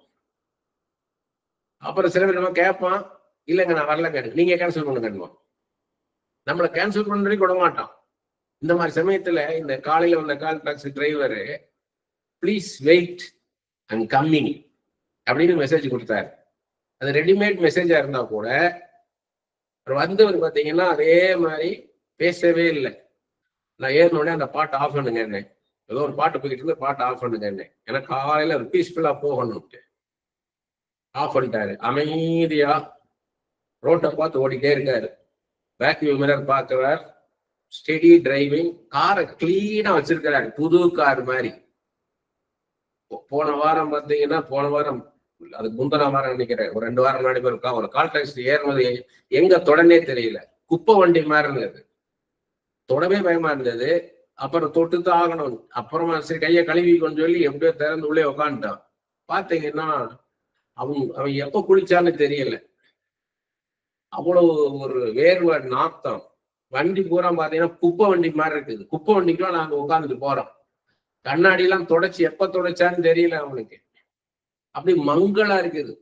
அப்புறம் சில பேர் நம்ம கேட்பான், இல்லைங்க நான் வரலங்க, நீங்க கேன்சல் பண்ணுங்க. நம்மளை கேன்சல் பண்ணி விட மாட்டான். இந்த மாதிரி சமயத்துல இந்த காலையில வந்த call taxi driver please wait and coming அப்படின்னு மெசேஜ் கொடுத்தாரு. அது ரெடிமேட் மெசேஜா இருந்தா கூட வந்தவர் பாத்தீங்கன்னா அதே மாதிரி பேசவே இல்லை. நான் ஏறினோடனே அந்த பாட்டு ஆஃப் பண்ணுங்க என்ன, ஏதோ ஒரு பாட்டு போய்கிட்டு இருந்து பாட்டு ஆஃப் பண்ணுங்க என்ன, எனக்கு காலையில ஒரு பீஸ்ஃபுல்லா போகணும்ட்டு ஆஃப் பண்ணிட்டாரு. அமைதியா ரோட்டை பார்த்து ஓடிட்டே இருக்காரு. பேக் மிரர் பார்க்கிறார், ஸ்டெடி டிரைவிங், காரை கிளீனா வச்சிருக்கிறாரு, புது கார் மாதிரி. போன வாரம் பாத்தீங்கன்னா, போன வாரம் அது முந்தின வாரம் நினைக்கிறேன், ஒரு 2 வாரம் முன்னாடி இருக்கா, ஒரு கால் டாக்ஸி ஏறினது எங்க தொடனே தெரியல, குப்பை வண்டி மாதிரி இருந்தது. தொடவே பயமா இருந்தது. அப்புறம் தொட்டுதான் ஆகணும். அப்புறமா சரி கையை கழுவி கொஞ்சம் சொல்லி எப்படியோ திறந்து உள்ளே உக்காந்துட்டான். பாத்தீங்கன்னா அவன் எப்ப குளிச்சான்னு தெரியல, அவ்வளவு ஒரு வேர்வை நாத்தம். வண்டி பூரா பாத்தீங்கன்னா குப்பை வண்டி மாதிரி இருக்குது. குப்பை வண்டிக்குலாம் நாங்க உட்காந்துட்டு போறோம். கண்ணாடி எல்லாம் தொடச்சி எப்ப தொடச்சான்னு தெரியல அவனுக்கு. அப்படி மங்களா இருக்குது.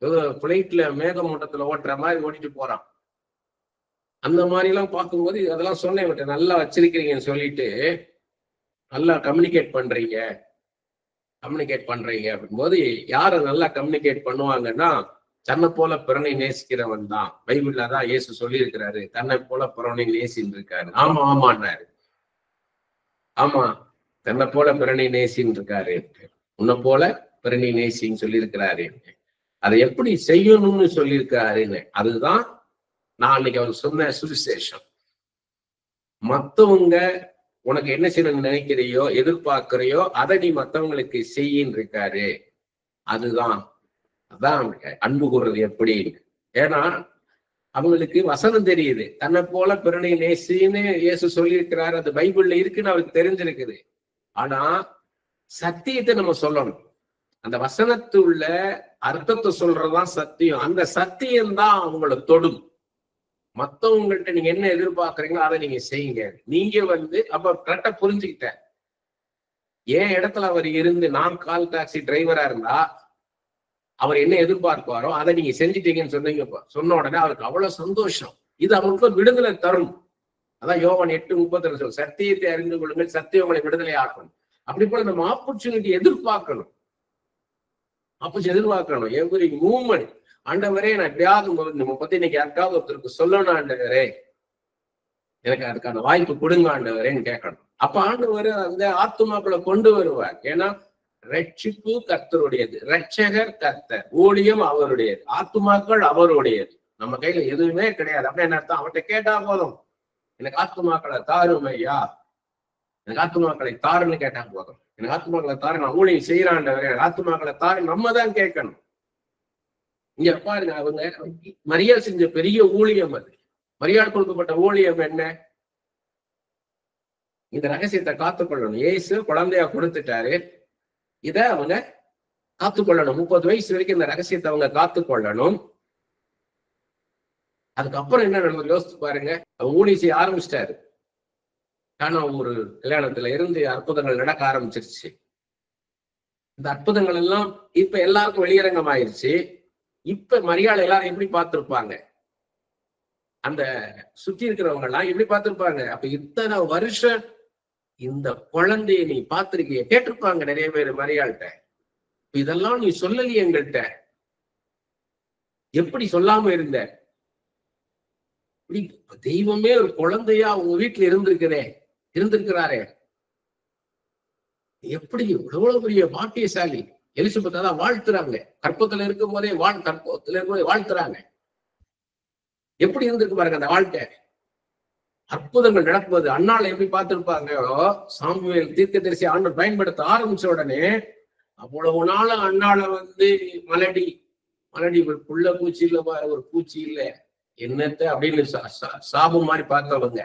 ஏதோ பிளைட்ல மேகமூட்டத்துல ஓட்டுற மாதிரி ஓட்டிட்டு போறான். அந்த மாதிரி எல்லாம் பார்க்கும்போது அதெல்லாம் சொன்னேன், நல்லா வச்சிருக்கிறீங்கன்னு சொல்லிட்டு, நல்லா கம்யூனிகேட் பண்றீங்க அப்படிங்கும்போது யாரை நல்லா கம்யூனிகேட் பண்ணுவாங்கன்னா, தன்னை போல பிறனை நேசிக்கிறவன் தான். பைபிள்ல தான் இயேசு சொல்லி இருக்கிறாரு, தன்னை போல பிறனை நேசின்னு இருக்காரு. ஆமான்னாரு. ஆமா, தன்னை போல பிறனை நேசின்னு இருக்காரு. உன்னை போல பிறனை நேசின்னு சொல்லியிருக்கிறாரு. அதை எப்படி செய்யணும்னு சொல்லியிருக்கிறாருன்னு அதுதான் நான் அன்னைக்கு அவர் சொன்ன சுவிசேஷம். மத்தவங்க உனக்கு என்ன செய்யணும்னு நினைக்கிறையோ எதிர்பார்க்கிறையோ அதை நீ மத்தவங்களுக்கு செய்யின்னு இருக்காரு. அதான் அன்பு கூறுறது எப்படி. ஏன்னா அவங்களுக்கு வசனம் தெரியுது, தன்னை போல பிறனை நேசின்னு இயேசு சொல்லியிருக்கிறாரு, அது பைபிள்ல இருக்குன்னு அவருக்கு தெரிஞ்சிருக்குது. ஆனா சத்தியத்தை நம்ம சொல்லணும். அந்த வசனத்துள்ள அர்த்தத்தை சொல்றதுதான் சத்தியம். அந்த சத்தியம் தான் அவங்கள தொடும். மத்தவங்கள்ட்ட நீங்க என்ன எதிர்பார்க்கறீங்களோ அதை நீங்க செய்யுங்க. நீங்க அப்ப கரெக்டா புரிஞ்சுக்கிட்ட ஏன் இடத்துல அவர் இருந்து நான் கால் டாக்ஸி டிரைவரா இருந்தா அவர் என்ன எதிர்பார்ப்பாரோ அதை நீங்க செஞ்சுட்டீங்கன்னு சொன்ன உடனே அவருக்கு அவ்வளவு சந்தோஷம். இது அவங்களுக்கு ஒரு விடுதலை தரும். அதான் யோவான் 8:32 சொல்லும், சத்தியத்தை அறிந்து கொள்ளுங்கள், சத்தியம் உங்களை விடுதலை ஆக்கணும். அப்படி போல நம்ம ஆப்பர்ச்சுனிட்டி எதிர்பார்க்கணும். எவ்ரி மூமெண்ட் ஆண்டவரே நான் எப்படியாவது நம்ம பத்தி இன்னைக்கு யாருக்காவது ஒருத்தருக்கு சொல்லணும் ஆண்டவரே, எனக்கு அதுக்கான வாய்ப்பு கொடுங்க ஆண்டவரேன்னு கேட்கணும். அப்ப ஆண்டவர் அந்த ஆத்துமாக்களை கொண்டு வருவார். ஏன்னா ரட்சிப்பு கர்த்தருடையது, ரட்சகர் கர்த்தர், ஊழியம் அவருடையது, ஆத்துமாக்கள் அவருடையது. நம்ம கையில எதுவுமே கிடையாது. அப்படி என்ன அர்த்தம்? அவர்கிட்ட கேட்டா போதும், எனக்கு ஆத்துமாக்களை தாரும் ஐயா, எனக்கு ஆத்துமாக்களை தாருன்னு கேட்டா போதும். எனக்கு ஆத்துமாக்களை தாரு, நான் ஊழியம் செய்யறாண்டவரே, ஆத்துமாக்களை தாரு நம்ம தான் கேட்கணும். இங்க பாருங்க, அவங்க மரியாள் செஞ்ச பெரிய ஊழியம் அது. மரியாள் கொடுக்கப்பட்ட ஊழியம் என்ன? இந்த ரகசியத்தை காத்துக்கொள்ளணும். இயேசு குழந்தையா கொடுத்துட்டாரு, இத அவங்க காத்துக்கொள்ளணும். 30 வயசு வரைக்கும் இந்த ரகசியத்தை அவங்க காத்துக்கொள்ளணும். அதுக்கப்புறம் என்ன நடந்தது யோசிச்சு பாருங்க. அவங்க ஊழியம் செய்ய ஆரம்பிச்சிட்டாரு. ஆனா ஒரு கல்யாணத்துல இருந்து அற்புதங்கள் நடக்க ஆரம்பிச்சிருச்சு. இந்த அற்புதங்கள் எல்லாம் இப்ப எல்லாருக்கும் வெளியரங்கம் ஆயிருச்சு. இப்ப மரியாதை எல்லாரும் எப்படி பார்த்திருப்பாங்க? அந்த சுத்தி இருக்கிறவங்க எல்லாம் எப்படி பார்த்திருப்பாங்க? அப்ப இத்தனை வருஷம் இந்த குழந்தைய நீ பார்த்திருக்கிய, கேட்டிருப்பாங்க நிறைய பேர் மரியாள்கிட்ட. இதெல்லாம் நீ சொல்லலையே எங்கள்கிட்ட, எப்படி சொல்லாம இருந்த? தெய்வமே ஒரு குழந்தையா உங்க வீட்டுல இருந்திருக்கிறாரே, எப்படி எவ்வளவு பெரிய பாக்கியசாலி. எலிசபெத் தான் வாழ்த்துறாங்க, கற்பத்துல இருக்கும் போதே வாழ்த்துறாங்க. எப்படி இருந்திருக்கு பாருங்க அந்த வாழ்க்கை. அற்புதங்கள் நடக்குவது அண்ணாளை எப்படி பார்த்திருப்பாங்க? சாமுவேல் தீர்க்கதரிசி ஆண்டவர் பயன்படுத்த ஆரம்பிச்ச உடனே அவ்வளவு நாள் அண்ணாளை மலடி புள்ள பூச்சி இல்ல, ஒரு பூச்சி இல்ல என்னத்த அப்படின்னு சாபம் மாதிரி பார்த்தவங்க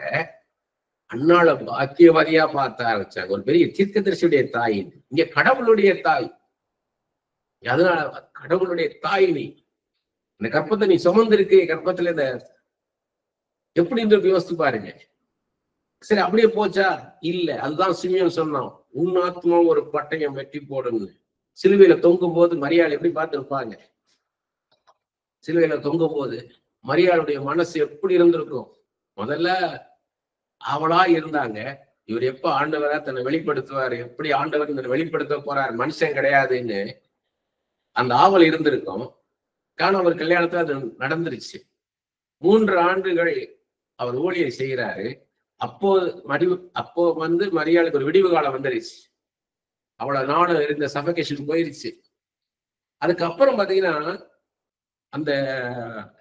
அண்ணாளை பாக்கியவாதியா பார்த்த ஆரம்பிச்சாங்க. ஒரு பெரிய தீர்க்கதரிசியுடைய தாய், இங்க கடவுளுடைய தாய். அதனால கடவுளுடைய தாய் நீ, இந்த கற்பத்தை நீ சுமந்திருக்கு, கற்பத்துல இந்த எப்படி யோசித்து பாருங்க. சரி, அப்படியே போச்சா? இல்ல, அதுதான் சிமியோன் சொன்னான், உன் ஆத்மா ஒரு பட்டயம் வெட்டி போடுன்னு. சிலுவையில தொங்கும் போது மரியாள் எப்படி பார்த்திருப்பாங்க? சிலுவையில தொங்கும் போது மரியாளுடைய மனசு எப்படி இருந்திருக்கும்? முதல்ல அவளா இருந்தாங்க, இவர் எப்ப ஆண்டவரா தன்னை வெளிப்படுத்துவாரு, எப்படி ஆண்டவர் தன்னை வெளிப்படுத்த போறார், மனுஷன் கிடையாதுன்னு அந்த ஆவல் இருந்திருக்கும். காரணம் அவர் கல்யாணத்துல அது நடந்துருச்சு. 3 ஆண்டுகள் அவர் ஊழியம் செய்யறாரு. அப்போ மரியாளுக்கு ஒரு விடிவு காலம் வந்துருச்சு. அவ்வளவு நானும் இருந்த சஃபகேஷன் போயிருச்சு. அதுக்கப்புறம் பாத்தீங்கன்னா அந்த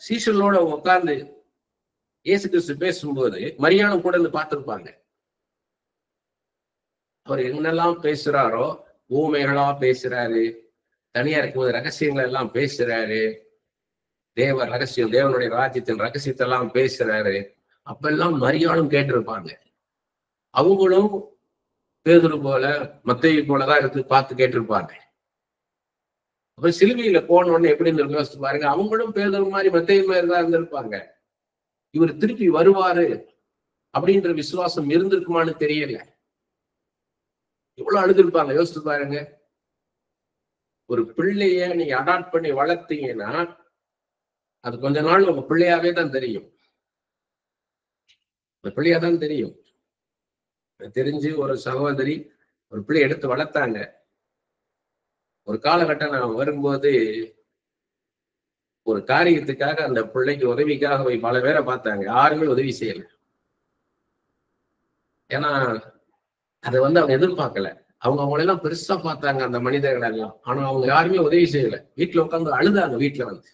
சீஷர்களோட உட்கார்ந்து இயேசு கிறிஸ்து பேசும்போது மரியாளும் கூட இருந்து பார்த்திருப்பாங்க. அவர் என்னெல்லாம் பேசுறாரோ, ஊமைகளா பேசுறாரு, தனியா இருக்கும்போது ரகசியங்கள் எல்லாம் பேசுறாரு, தேவ ரகசியம், தேவனுடைய ராஜ்யத்தின் ரகசியத்தை எல்லாம் பேசுறாரு. அப்பெல்லாம் மரியாளும் கேட்டிருப்பாங்க. அவங்களும் பேதுரு போல மத்தேயு போலதான் இருந்து பார்த்து கேட்டிருப்பாங்க. அப்ப சிலுவையில போன உடனே எப்படி யோசிச்சு பாருங்க, அவங்களும் பேதுரு மாதிரி மத்தேயு மாதிரி தான் இருந்திருப்பாங்க. இவர் திருப்பி வருவாரு அப்படின்ற விசுவாசம் இருந்திருக்குமான்னு தெரியல. எவ்வளவு அழுதுருப்பாங்க யோசிச்சு பாருங்க. ஒரு பிள்ளைய நீங்க அடாப்ட் பண்ணி வளர்த்தீங்கன்னா அது கொஞ்ச நாள் உங்க பிள்ளையாவே தான் தெரியும். பிள்ளையாதான் தெரியும். தெரிஞ்சு ஒரு சகோதரி ஒரு பிள்ளைய எடுத்து வளர்த்தாங்க. ஒரு காலகட்டம் நான் வரும்போது ஒரு காரியத்துக்காக அந்த பிள்ளைக்கு உதவிக்காக போய் பல பேரை பார்த்தாங்க. யாருமே உதவி செய்யல. ஏன்னா அதை அவங்க எதிர்பார்க்கல. அவங்களெல்லாம் பெருசா பார்த்தாங்க அந்த மனிதர்கள் எல்லாம். ஆனா அவங்க யாருமே உதவி செய்யல. வீட்டுல உட்காந்து அழுதாங்க. வீட்டுல வந்து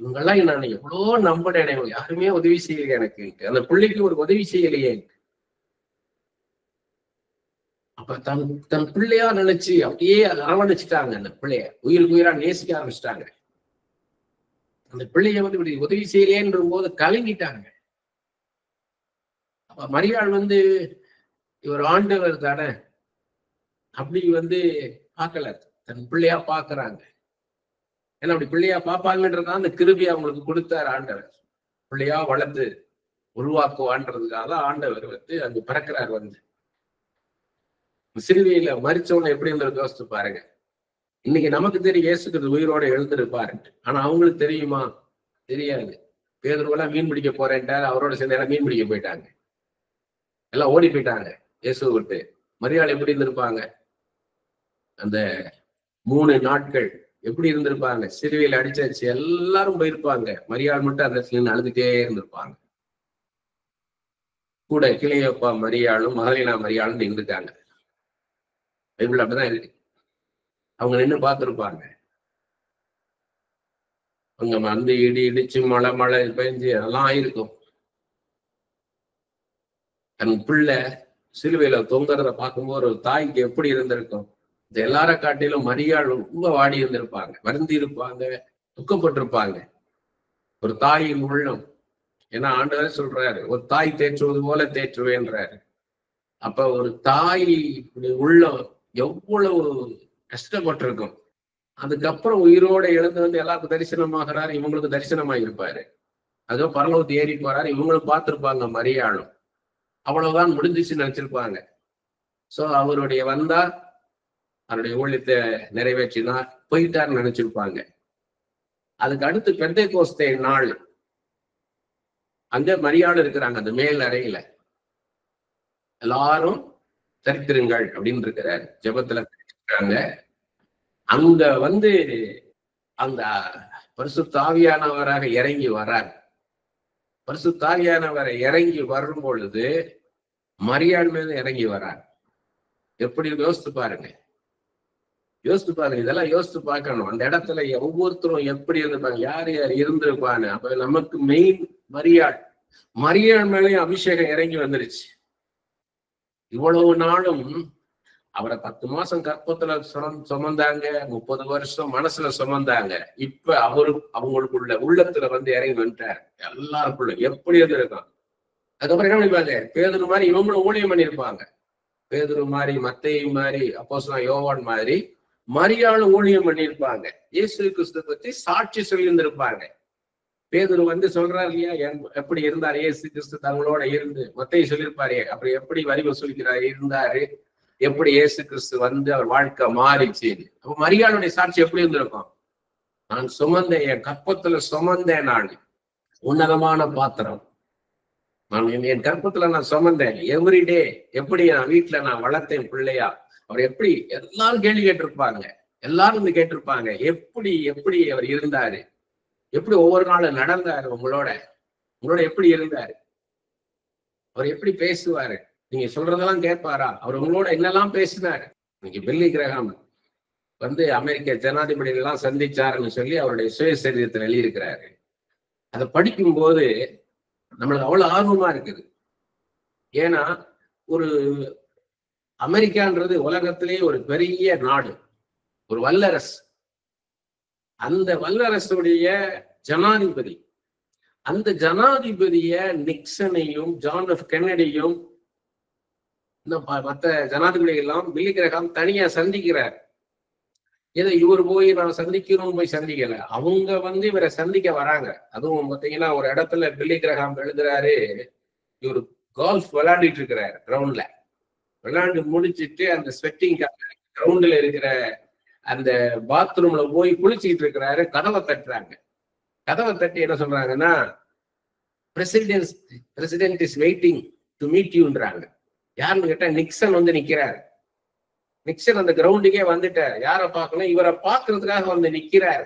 இவங்கெல்லாம் நான் எவ்வளோ நம்பினேன், யாருமே உதவி செய்யலையே எனக்கு. அந்த பிள்ளைக்கு ஒரு உதவி செய்யலையே. அப்ப தன் பிள்ளையா நினைச்சு அப்படியே அரவணைச்சிட்டாங்க. அந்த பிள்ளைய உயிருக்கு உயிரா நேசிக்க ஆரம்பிச்சிட்டாங்க. அந்த பிள்ளைய வந்து இப்படி உதவி செய்யலையேன்ற போது கலங்கிட்டாங்க. அப்ப மரியாள் வந்து இவர் ஆண்டவர் தானே அப்படி வந்து பார்க்கல, தன் பிள்ளையா பாக்குறாங்க. ஏன்னா அப்படி பிள்ளையா பார்ப்பாங்கன்றதான் அந்த கிருபி அவங்களுக்கு கொடுத்தார் ஆண்டவர். பிள்ளையா வளர்த்து உருவாக்குவான்றதுக்காக ஆண்டவர் வந்து அங்க பிறக்கிறார். வந்து சிலுவையில மரிச்சவனை எப்படி இருந்திருக்கு யோசித்து பாருங்க. இன்னைக்கு நமக்கு தெரியும் இயேசுக்கு உயிரோட எழுந்திருப்பாரு. ஆனா அவங்களுக்கு தெரியுமா? தெரியாது. பேதுருவெல்லாம் மீன் பிடிக்க போறேன்ட்டார். அவரோட சேர்ந்து எல்லாம் மீன் பிடிக்க போயிட்டாங்க. எல்லாம் ஓடி போயிட்டாங்க இயேசுவை விட்டு. மரியாள் எப்படி இருந்திருப்பாங்க? அந்த 3 நாட்கள் எப்படி இருந்திருப்பாங்க? சிலுவையில அடிச்சாச்சு, எல்லாரும் போயிருப்பாங்க. மரியாள் மட்டும் அந்த இடத்துல அழுதுட்டே இருந்திருப்பாங்க. கூட கிளையோப்பா மரியாளும் மகலினா மரியாளும் நின்றுட்டாங்க. பைபிள் அப்படிதான் இருக்கு. அவங்க நின்று பார்த்திருப்பாங்க. அவங்க வந்து இடி இடிச்சு மழை பெஞ்சு அதெல்லாம் ஆயிருக்கும். தன் பிள்ளை சிலுவையில தொங்குறத பார்க்கும்போது ஒரு தாய்க்கு எப்படி இருந்திருக்கும்? இந்த எல்லார காட்டிலும் மரியாள் ரொம்ப வாடி இருந்திருப்பாங்க, வருந்தி இருப்பாங்க, துக்கப்பட்டிருப்பாங்க. ஒரு தாயின் உள்ளம். ஏன்னா ஆண்டவர் சொல்றாரு, ஒரு தாய் தேற்றுவது போல தேற்றுவேன்றாரு. அப்ப ஒரு தாய் உள்ளம் எவ்வளவு கஷ்டப்பட்டிருக்கும். அதுக்கப்புறம் உயிரோட எழுந்து வந்து எல்லாருக்கும் தரிசனமாகிறாரு. இவங்களுக்கு தரிசனமாக இருப்பாரு. அதோ பரலோகத்து ஏறி போறாரு. இவங்களும் பார்த்திருப்பாங்க மரியாளும். அவ்வளவுதான் முடிஞ்சிச்சுன்னு நினைச்சிருப்பாங்க. சோ அவருடைய வந்தா அவருடைய ஊழியத்தை நிறைவேற்றினார், போயிட்டார்னு நினைச்சிருப்பாங்க. அதுக்கு அடுத்து பெந்தைக்கோஸ்தே நாள் அங்க மரியாள் இருக்கிறாங்க. அந்த மேல் அறையில எல்லாரும் தரித்திருங்கள் அப்படின்னு இருக்கிறார். ஜெபத்துல இருக்காங்க. அங்க வந்து அந்த பரிசுத்த ஆவியானவராக இறங்கி வர்றார். பரிசுத்த ஆவியானவரை இறங்கி வரும் பொழுது மரியாள் மீது இறங்கி வர்றார். எப்படி யோசித்து பாருங்க, யோசித்து பாருங்க. இதெல்லாம் யோசித்து பார்க்கணும். அந்த இடத்துல ஒவ்வொருத்தரும் எப்படி இருந்திருப்பாங்க, யார் யார் இருந்திருப்பாங்க. அப்ப நமக்கு மெயின் மரியாள் மேலேயும் அபிஷேகம் இறங்கி வந்துருச்சு. இவ்வளவு நாளும் அவரை 10 மாசம் கற்பத்துல சுமந்தாங்க, 30 வருஷம் மனசுல சுமந்தாங்க. இப்ப அவங்களுக்குள்ள உள்ளத்துல வந்து இறங்கி வந்துட்டார். எல்லாருக்குள்ள எப்படி இருந்திருக்கும். அதுக்கப்புறம் என்ன பண்ணிப்பாங்க? பேதுரு மாதிரி இவங்களும் ஊழியம் பண்ணியிருப்பாங்க. பேதுரு மாதிரி, மத்தேயு மாதிரி, அப்போஸ்தலன் யோவான் மாதிரி மரியாளும் ஊழியம் பண்ணியிருப்பாங்க. இயேசு கிறிஸ்து பத்தி சாட்சி சொல்லியிருந்திருப்பாங்க. பேதுரு வந்து சொல்றாரு இல்லையா, எப்படி இருந்தார் இயேசு கிறிஸ்து தங்களோட இருந்து. மத்தேயு சொல்லியிருப்பாரு, அப்படி எப்படி வரி வசூலிக்கிறார் இருந்தாரு, எப்படி இயேசு கிறிஸ்து வந்து அவர் வாழ்க்கை மாறிச்சு. அப்ப மரியாளுடைய சாட்சி எப்படி இருந்திருக்கும்? நான் சுமந்தேன், என் கற்பத்துல சுமந்தேன், நான் உன்னதமான பாத்திரம், நான் என் கற்பத்துல நான் சுமந்தேன் எவ்ரிடே. எப்படி நான் வீட்டுல நான் வளர்த்தேன் பிள்ளையா. அவர் எப்படி எல்லாரும் கேள்வி கேட்டிருப்பாங்க. எல்லாரும் வந்து கேட்டிருப்பாங்க, எப்படி அவர் இருந்தாரு, எப்படி ஒவ்வொரு நாளும் நடந்தாரு, உங்களோட எப்படி இருந்தாரு, அவர் எப்படி பேசுவாரு, நீங்க சொல்றதெல்லாம் கேட்பாரா, அவர் உங்களோட என்னெல்லாம் பேசினாரு. இன்னைக்கு பில்லி கிரஹாம் வந்து அமெரிக்க ஜனாதிபதிகள் எல்லாம் சந்திச்சாருன்னு சொல்லி அவருடைய சுயசரிதத்தில் எழுதியிருக்கிறாரு. அதை படிக்கும் போது நம்மளுக்கு அவ்வளவு ஆர்வமா இருக்குது. ஏன்னா ஒரு அமெரிக்கான்றது உலகத்திலேயே ஒரு பெரிய நாடு, ஒரு வல்லரசு. அந்த வல்லரசுடைய ஜனாதிபதி, அந்த ஜனாதிபதிய நிக்சனையும் ஜான் எஃப் கென்னடியும் மற்ற ஜனாதிபதிகள் எல்லாம் பில்லி கிரஹாம் தனியா சந்திக்கிறார். ஏதோ இவர் போய் நான் சந்திக்கிறோம் போய் சந்திக்கல, அவங்க வந்து இவரை சந்திக்க வராங்க. அதுவும் பார்த்தீங்கன்னா ஒரு இடத்துல பில்லி கிரஹாம் எழுதுறாரு, இவர் கோல்ஃப் விளையாடிட்டு இருக்கிறாரு. கிரவுண்ட்ல விளையாண்டு முடிச்சுட்டு அந்த ஸ்வெட்டிங் கிரவுண்ட்ல இருக்கிற அந்த பாத்ரூம்ல போய் குளிச்சுக்கிட்டு இருக்கிறாரு. கதவை தட்டுறாங்க. கதவை தட்டி என்ன சொல்றாங்கன்னா, president is waiting to meet யூன்றாங்க. யாருன்னு கேட்டா நிக்சன் வந்து நிக்கிறாரு. நிக்சன் அந்த கிரவுண்டுக்கே வந்துட்டார். யாரை பார்க்கணும், இவரை பார்க்கறதுக்காக வந்து நிக்கிறாரு.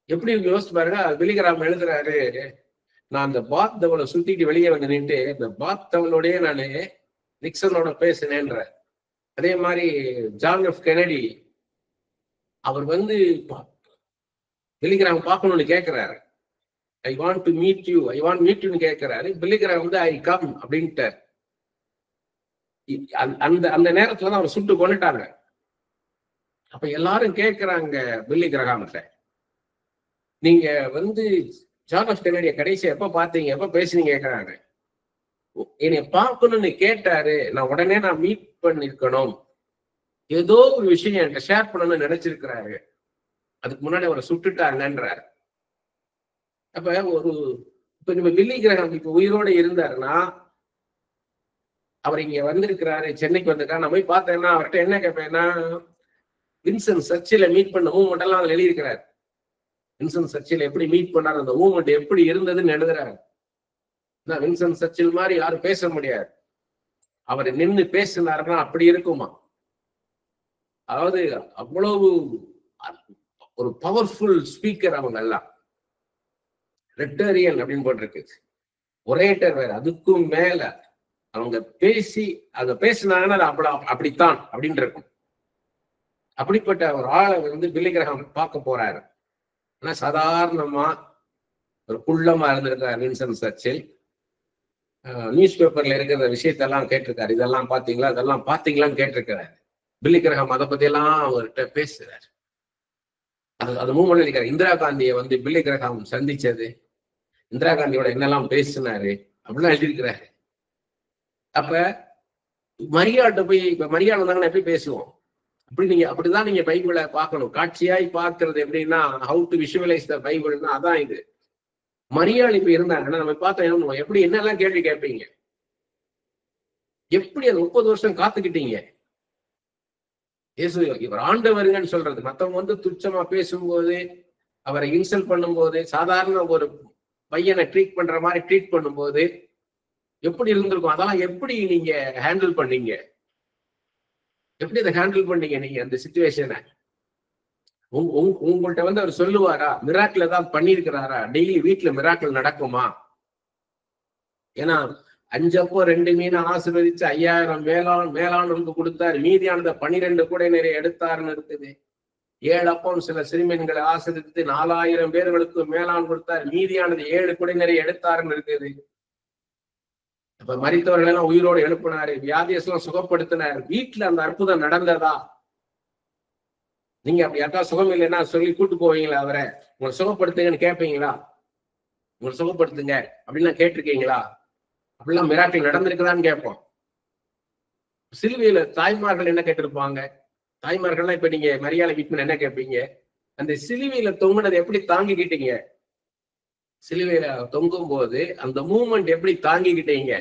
எப்படி யோசிச்சு பாருங்க. பில்லி கிரஹாம் எழுதுறாரு, நான் அந்த பாத் தவளை சுத்திட்டு வெளியே வந்து நின்று இந்த பாத் தவளோடய நானு நிக்சனோட பேசினேன்ற. அதே மாதிரி ஜான் எஃப் கெனடி அவர் வந்து பில்லிகிராம் பார்க்கணும்னு கேட்கிறாரு. I want to meet you, I want meet யூன்னு கேட்கிறாரு. பில்லிகிராம் வந்து ஐ கம் அப்படின்ட்டு அந்த அந்த நேரத்துல தான் அவர் சுட்டு கொண்டுட்டாங்க. அப்ப எல்லாரும் கேட்கிறாங்க பில்லி கிரஹாம்கிட்ட, நீங்க வந்து ஜான் எஃப் கென்னடிய கடைசியா எப்ப பாத்தீங்க, எப்ப பேசுனீங்க கேட்கிறாங்க. என்னை பார்க்கணும்னு கேட்டாரு, நான் மீட் பண்ணிருக்கணும், ஏதோ ஒரு விஷயம் என்கிட்ட ஷேர் பண்ணணும்னு நினைச்சிருக்கிறாரு, அதுக்கு முன்னாடி அவரை சுட்டுட்டாங்கன்றாரு. அப்ப இப்ப நம்ம பில்லி கிரஹாம் இப்ப உயிரோட இருந்தாருன்னா, அவர் இங்க வந்திருக்கிறாரு, சென்னைக்கு வந்திருக்காரு, நான் போய் பார்த்தேன்னா அவர்கிட்ட என்ன கேட்பேன்னா, வின்சன் சர்ச்சில் மீட் பண்ண மூமெண்ட் எல்லாம் அதுல எழுதியிருக்கிறார். வின்சன் சர்ச்சில் எப்படி மீட் பண்ணாரு, அந்த மூமெண்ட் எப்படி இருந்ததுன்னு எழுதுறாரு. வின்சன் சர்ச்சில் மாதிரி யாரும் பேச முடியாது. அவர் நின்று பேசினாருன்னா அப்படி இருக்குமா? அதாவது அவ்வளவு ஒரு பவர்ஃபுல் ஸ்பீக்கர் அவங்க எல்லாம். ரெட்டரியன் அப்படின்னு போட்டிருக்கு, ஒரேட்டர் வேற, அதுக்கும் மேல அவங்க பேசி அதை பேசினாங்கன்னா அப்படித்தான் அப்படின்னு இருக்கும். அப்படிப்பட்ட ஒரு ஆளை வந்து பில்லி கிரஹாம் பார்க்க போறாரு. ஆனா சாதாரணமா ஒரு குள்ளமா இருந்திருக்காரு வின்சன் சர்ச்சில். நியூஸ் பேப்பர்ல இருக்கிற விஷயத்தெல்லாம் கேட்டிருக்காரு, இதெல்லாம் பாத்தீங்களா, இதெல்லாம் பாத்தீங்களான்னு கேட்டிருக்கிறாரு. பில்லி கிரஹாம் அதை பத்தி எல்லாம் அவர்கிட்ட பேசுறாரு. அது மூமெண்ட் எழுதிக்கிறார். இந்திரா காந்தியை வந்து பில்லி கிரஹாம் சந்திச்சது, இந்திரா காந்தியோட என்னெல்லாம் பேசினாரு அப்படிலாம் எழுதியிருக்கிறாரு. அப்ப மரியாதை போய், இப்ப மரியாதை இருந்தாங்கன்னா எப்படி பேசுவோம், அப்படிதான் நீங்க பைபிளை பார்க்கணும். காட்சியாய் பார்க்கறது எப்படின்னா, ஹவு டு விஷுவலைஸ் த பைபிள்னா அதான் இது. மரியாதை இப்ப இருந்தாங்கன்னா நம்ம பார்த்தா என்ன பண்ணுவோம், எப்படி என்னெல்லாம் கேள்வி கேட்பீங்க, எப்படி அது 30 வருஷம் காத்துக்கிட்டீங்க. இயேசு இவர் ஆண்டவருங்கன்னு சொல்றது, மத்தவங்க வந்து துச்சமா பேசும்போது, அவரை இன்சல்ட் பண்ணும்போது, சாதாரண ஒரு பையனை ட்ரீட் பண்ற மாதிரி ட்ரீட் பண்ணும்போது எப்படி இருந்திருக்கும், அதெல்லாம் எப்படி நீங்க ஹேண்டில் பண்ணீங்க, எப்படி அதை ஹேண்டில் பண்ணீங்க நீங்க அந்த சிச்சுவேஷனை? உங்கள்கிட்ட வந்து அவர் சொல்லுவாரா, மிராக்கிள் ஏதாவது பண்ணியிருக்கிறாரா, டெய்லி வீட்டுல மிராக்கிள் நடக்குமா? ஏன்னா 5 அப்போ 2 மீன் ஆசீர்வதிச்சு 5000 மேலானவருக்கு கொடுத்தாரு, மீதியானதை 12 கூடை நிறைய எடுத்தாருன்னு இருக்குது. 7 அப்பம் சில சிறுமீன்களை ஆசீர்வதித்து 4000 பேர்களுக்கு மேலான் கொடுத்தார், மீதியானது 7 கூடை நிறைய எடுத்தாருன்னு இருக்குது. அப்ப மரித்தவர்கள் எல்லாம் உயிரோடு எழுப்பினாரு, வியாதியெல்லாம் சுகப்படுத்தினார். வீட்டுல அந்த அற்புதம் நடந்ததா? நீங்க அப்படி யாருக்கா சுகம் இல்லைன்னா சொல்லி கூட்டு போவீங்களா அவரை, உங்களை சுகப்படுத்துங்கன்னு கேட்பீங்களா? உங்களை சுகப்படுத்துங்க அப்படின்லாம் கேட்டிருக்கீங்களா? அப்படிலாம் மிராக்கிள் நடந்திருக்குதான்னு கேட்போம். சிலுவையில தாய்மார்கள் என்ன கேட்டிருப்பாங்க? தாய்மார்கள்லாம் இப்ப நீங்க மரியாதை வீட்டுல என்ன கேட்பீங்க? அந்த சிலுவையில தொங்குனதை எப்படி தாங்கிக்கிட்டீங்க? சிலுவையில தொங்கும் போது அந்த மூமெண்ட் எப்படி தாங்கிக்கிட்டீங்க?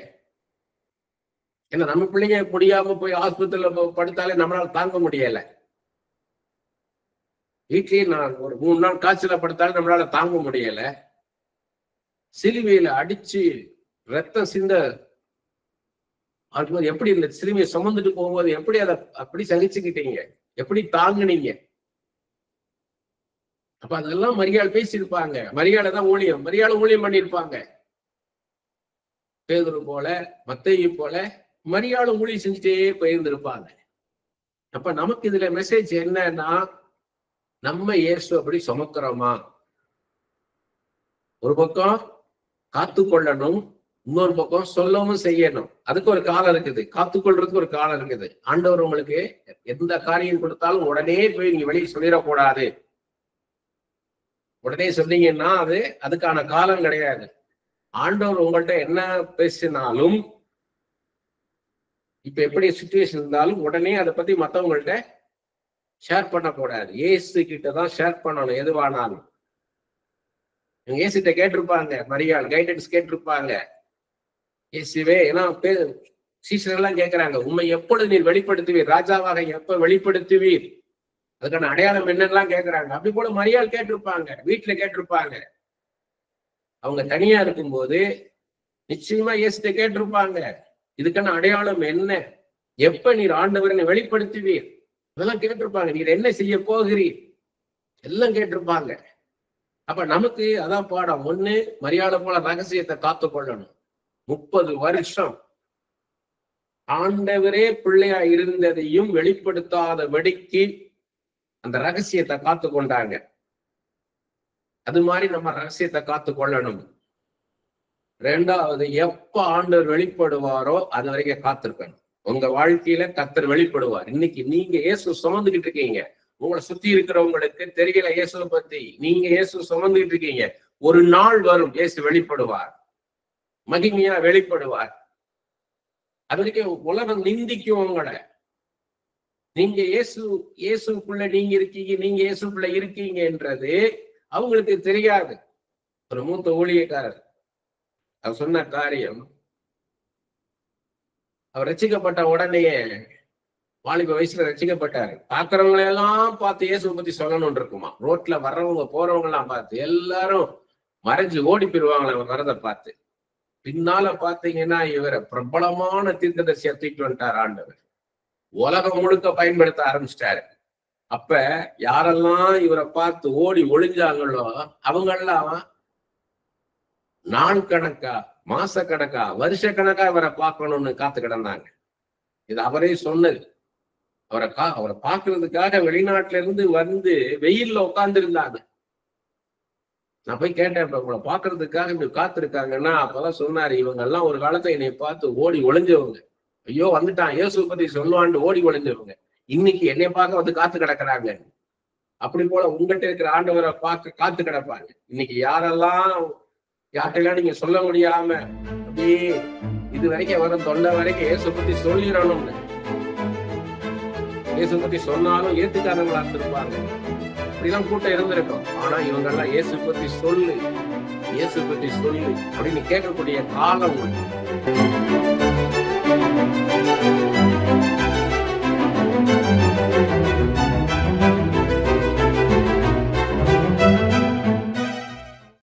ஏன்னா நம்ம பிள்ளைங்க முடியாம போய் ஆஸ்பத்திரியில படுத்தாலே நம்மளால தாங்க முடியல. வீட்லயே நான் ஒரு 3 நாள் காய்ச்சல படுத்தாலும் நம்மளால தாங்க முடியல. சிலுவையில அடிச்சு ரத்தம் சிந்த அதுக்கு எப்படி இந்த சிலுவையை சுமந்துட்டு போகும்போது எப்படி அதை அப்படி சகிச்சுக்கிட்டீங்க, எப்படி தாங்குனீங்க? அப்ப அதெல்லாம் மரியாள் பேசியிருப்பாங்க. மரியாதை தான் ஊழியம், மரியாதை ஊழியம் பண்ணியிருப்பாங்க. பேதுரு போல, மத்தேயு போல மரியாதை ஊழியம் செஞ்சுட்டே போயிருந்திருப்பாங்க. அப்ப நமக்கு இதுல மெசேஜ் என்னன்னா, நம்ம இயேசு அப்படி சுமக்கிறோமா? ஒரு பக்கம் காத்துக்கொள்ளணும், இன்னொரு பக்கம் சொல்லவும் செய்யணும். அதுக்கு ஒரு காலம் இருக்குது, காத்துக்கொள்றதுக்கு ஒரு காலம் இருக்குது. ஆண்டவர் உங்களுக்கு எந்த காரியம் கொடுத்தாலும் உடனே போய் நீங்க வெளியே சொல்லிடக்கூடாது. உடனே சொன்னீங்கன்னா அதுக்கான காலம் கிடையாது. ஆண்டவர் உங்கள்கிட்ட என்ன பேசினாலும், இப்ப எப்படி சிச்சுவேஷன் இருந்தாலும் உடனே அதை பத்தி மத்தவங்கள்ட்ட ஷேர் பண்ணக்கூடாது. ஏசு கிட்டதான் ஷேர் பண்ணணும் எதுவானாலும். ஏசுகிட்ட கேட்டிருப்பாங்க, மரியாள் கைடன்ஸ் கேட்டிருப்பாங்க. இயேசுவே, ஏன்னா சீசர் எல்லாம் கேட்கிறாங்க, உண்மை எப்பொழுது நீர் வெளிப்படுத்துவீர், ராஜாவாக எப்ப வெளிப்படுத்துவீர், அதுக்கான அடையாளம் என்னெல்லாம் கேட்கிறாங்க. அப்படி போல மரியாள் கேட்டிருப்பாங்க, வீட்டுல கேட்டிருப்பாங்க. அவங்க தனியா இருக்கும்போது நிச்சயமா இயேசுகிட்ட கேட்டிருப்பாங்க, இதுக்கான அடையாளம் என்ன, எப்ப நீர் ஆண்டவரை வெளிப்படுத்துவீர், அதெல்லாம் கேட்டிருப்பாங்க. நீர் என்ன செய்ய போகிறீர், எல்லாம் கேட்டிருப்பாங்க. அப்ப நமக்கு அதான் பாடம். ஒண்ணு, மரியாதை போல ரகசியத்தை காத்துக்கொள்ளணும். 30 வருஷம் ஆண்டவரே பிள்ளையா இருந்ததையும் வெளிப்படுத்தாதபடிக்கு அந்த ரகசியத்தை காத்து கொண்டாங்க. அது மாதிரி நம்ம ரகசியத்தை காத்து கொள்ளணும். ரெண்டாவது, எப்ப ஆண்டவர் வெளிப்படுவாரோ அது வரைக்கும் காத்திருக்கணும். உங்க வாழ்க்கையில கர்த்தர் வெளிப்படுவார். இன்னைக்கு நீங்க இயேசு சுமந்துகிட்டு இருக்கீங்க, உங்களை சுத்தி இருக்கிறவங்களுக்கு தெரியல இயேசுவை பத்தி, நீங்க இயேசு சுமந்துகிட்டு இருக்கீங்க. ஒரு நாள் வரும், இயேசு வெளிப்படுவார், மகிமையா வெளிப்படுவார். அது வரைக்கும் உலகம் நிந்திக்கும் உங்களை. நீங்க இயேசுக்குள்ள நீங்க இருக்கீங்க, நீங்க இயேசுக்குள்ள இருக்கீங்கன்றது அவங்களுக்கு தெரியாது. ஒரு மூத்த ஊழியக்காரர் அவர் சொன்ன காரியம், அவர் ரட்சிக்கப்பட்ட உடனேயே வாலிப வயசுல ரட்சிக்கப்பட்டாரு. பாக்குறவங்களெல்லாம் பார்த்து இயேசுவை பத்தி சொல்லணும்னு இருக்குமா. ரோட்ல வர்றவங்க போறவங்க எல்லாம் பார்த்து எல்லாரும் மறைஞ்சு ஓடி போயிருவாங்களே அவர் வரதை பார்த்து. பின்னால பாத்தீங்கன்னா இவரை பிரபலமான தீர்க்கதரிசியா தூக்கிட்டு வந்துட்டார் ஆண்டவர். உலகம் முழுக்க பயன்படுத்த ஆரம்பிச்சிட்டாரு. அப்ப யாரெல்லாம் இவரை பார்த்து ஓடி ஒளிஞ்சாங்களோ அவங்கெல்லாம் நாள் கணக்கா, மாச கணக்கா, வருஷ கணக்கா இவரை பார்க்கணும்னு காத்து கிடந்தாங்க. இது அவரே சொன்னது. அவரை பார்க்கறதுக்காக வெளிநாட்டுல இருந்து வந்து வெயில்ல உட்கார்ந்து இருந்தாங்க. நான் போய் கேட்டேன், இப்ப உங்களை பாக்குறதுக்காக இப்படி காத்திருக்காங்கன்னா, அப்பதான் சொன்னாரு, இவங்க எல்லாம் ஒரு காலத்துல என்னை பார்த்து ஓடி ஒளிஞ்சவங்க. ஐயோ வந்துட்டான் இயேசு பத்தி சொல்லுவான்னு ஓடி ஒளிஞ்சவங்க, இன்னைக்கு என்னை பார்க்க வந்து காத்து கிடக்குறாங்க. அப்படி போல உங்கள்கிட்ட இருக்கிற ஆண்டவரை பார்க்க காத்து கிடப்பாங்க. இன்னைக்கு யார்கிட்டலாம் நீங்க சொல்ல முடியாம அப்படியே இது வரைக்கும் வரும் தொண்டை வரைக்கும் இயேசு பத்தி சொல்லிடணும்னு, இயேசு பத்தி சொன்னாலும் ஏத்துக்காரங்களா இருந்திருப்பாங்க. அப்படிலாம் கூட்டம் இருந்திருக்கும். ஆனா இவங்க எல்லாம் இயேசு பத்தி சொல்லு அப்படின்னு கேட்கக்கூடிய காலம் உண்டு.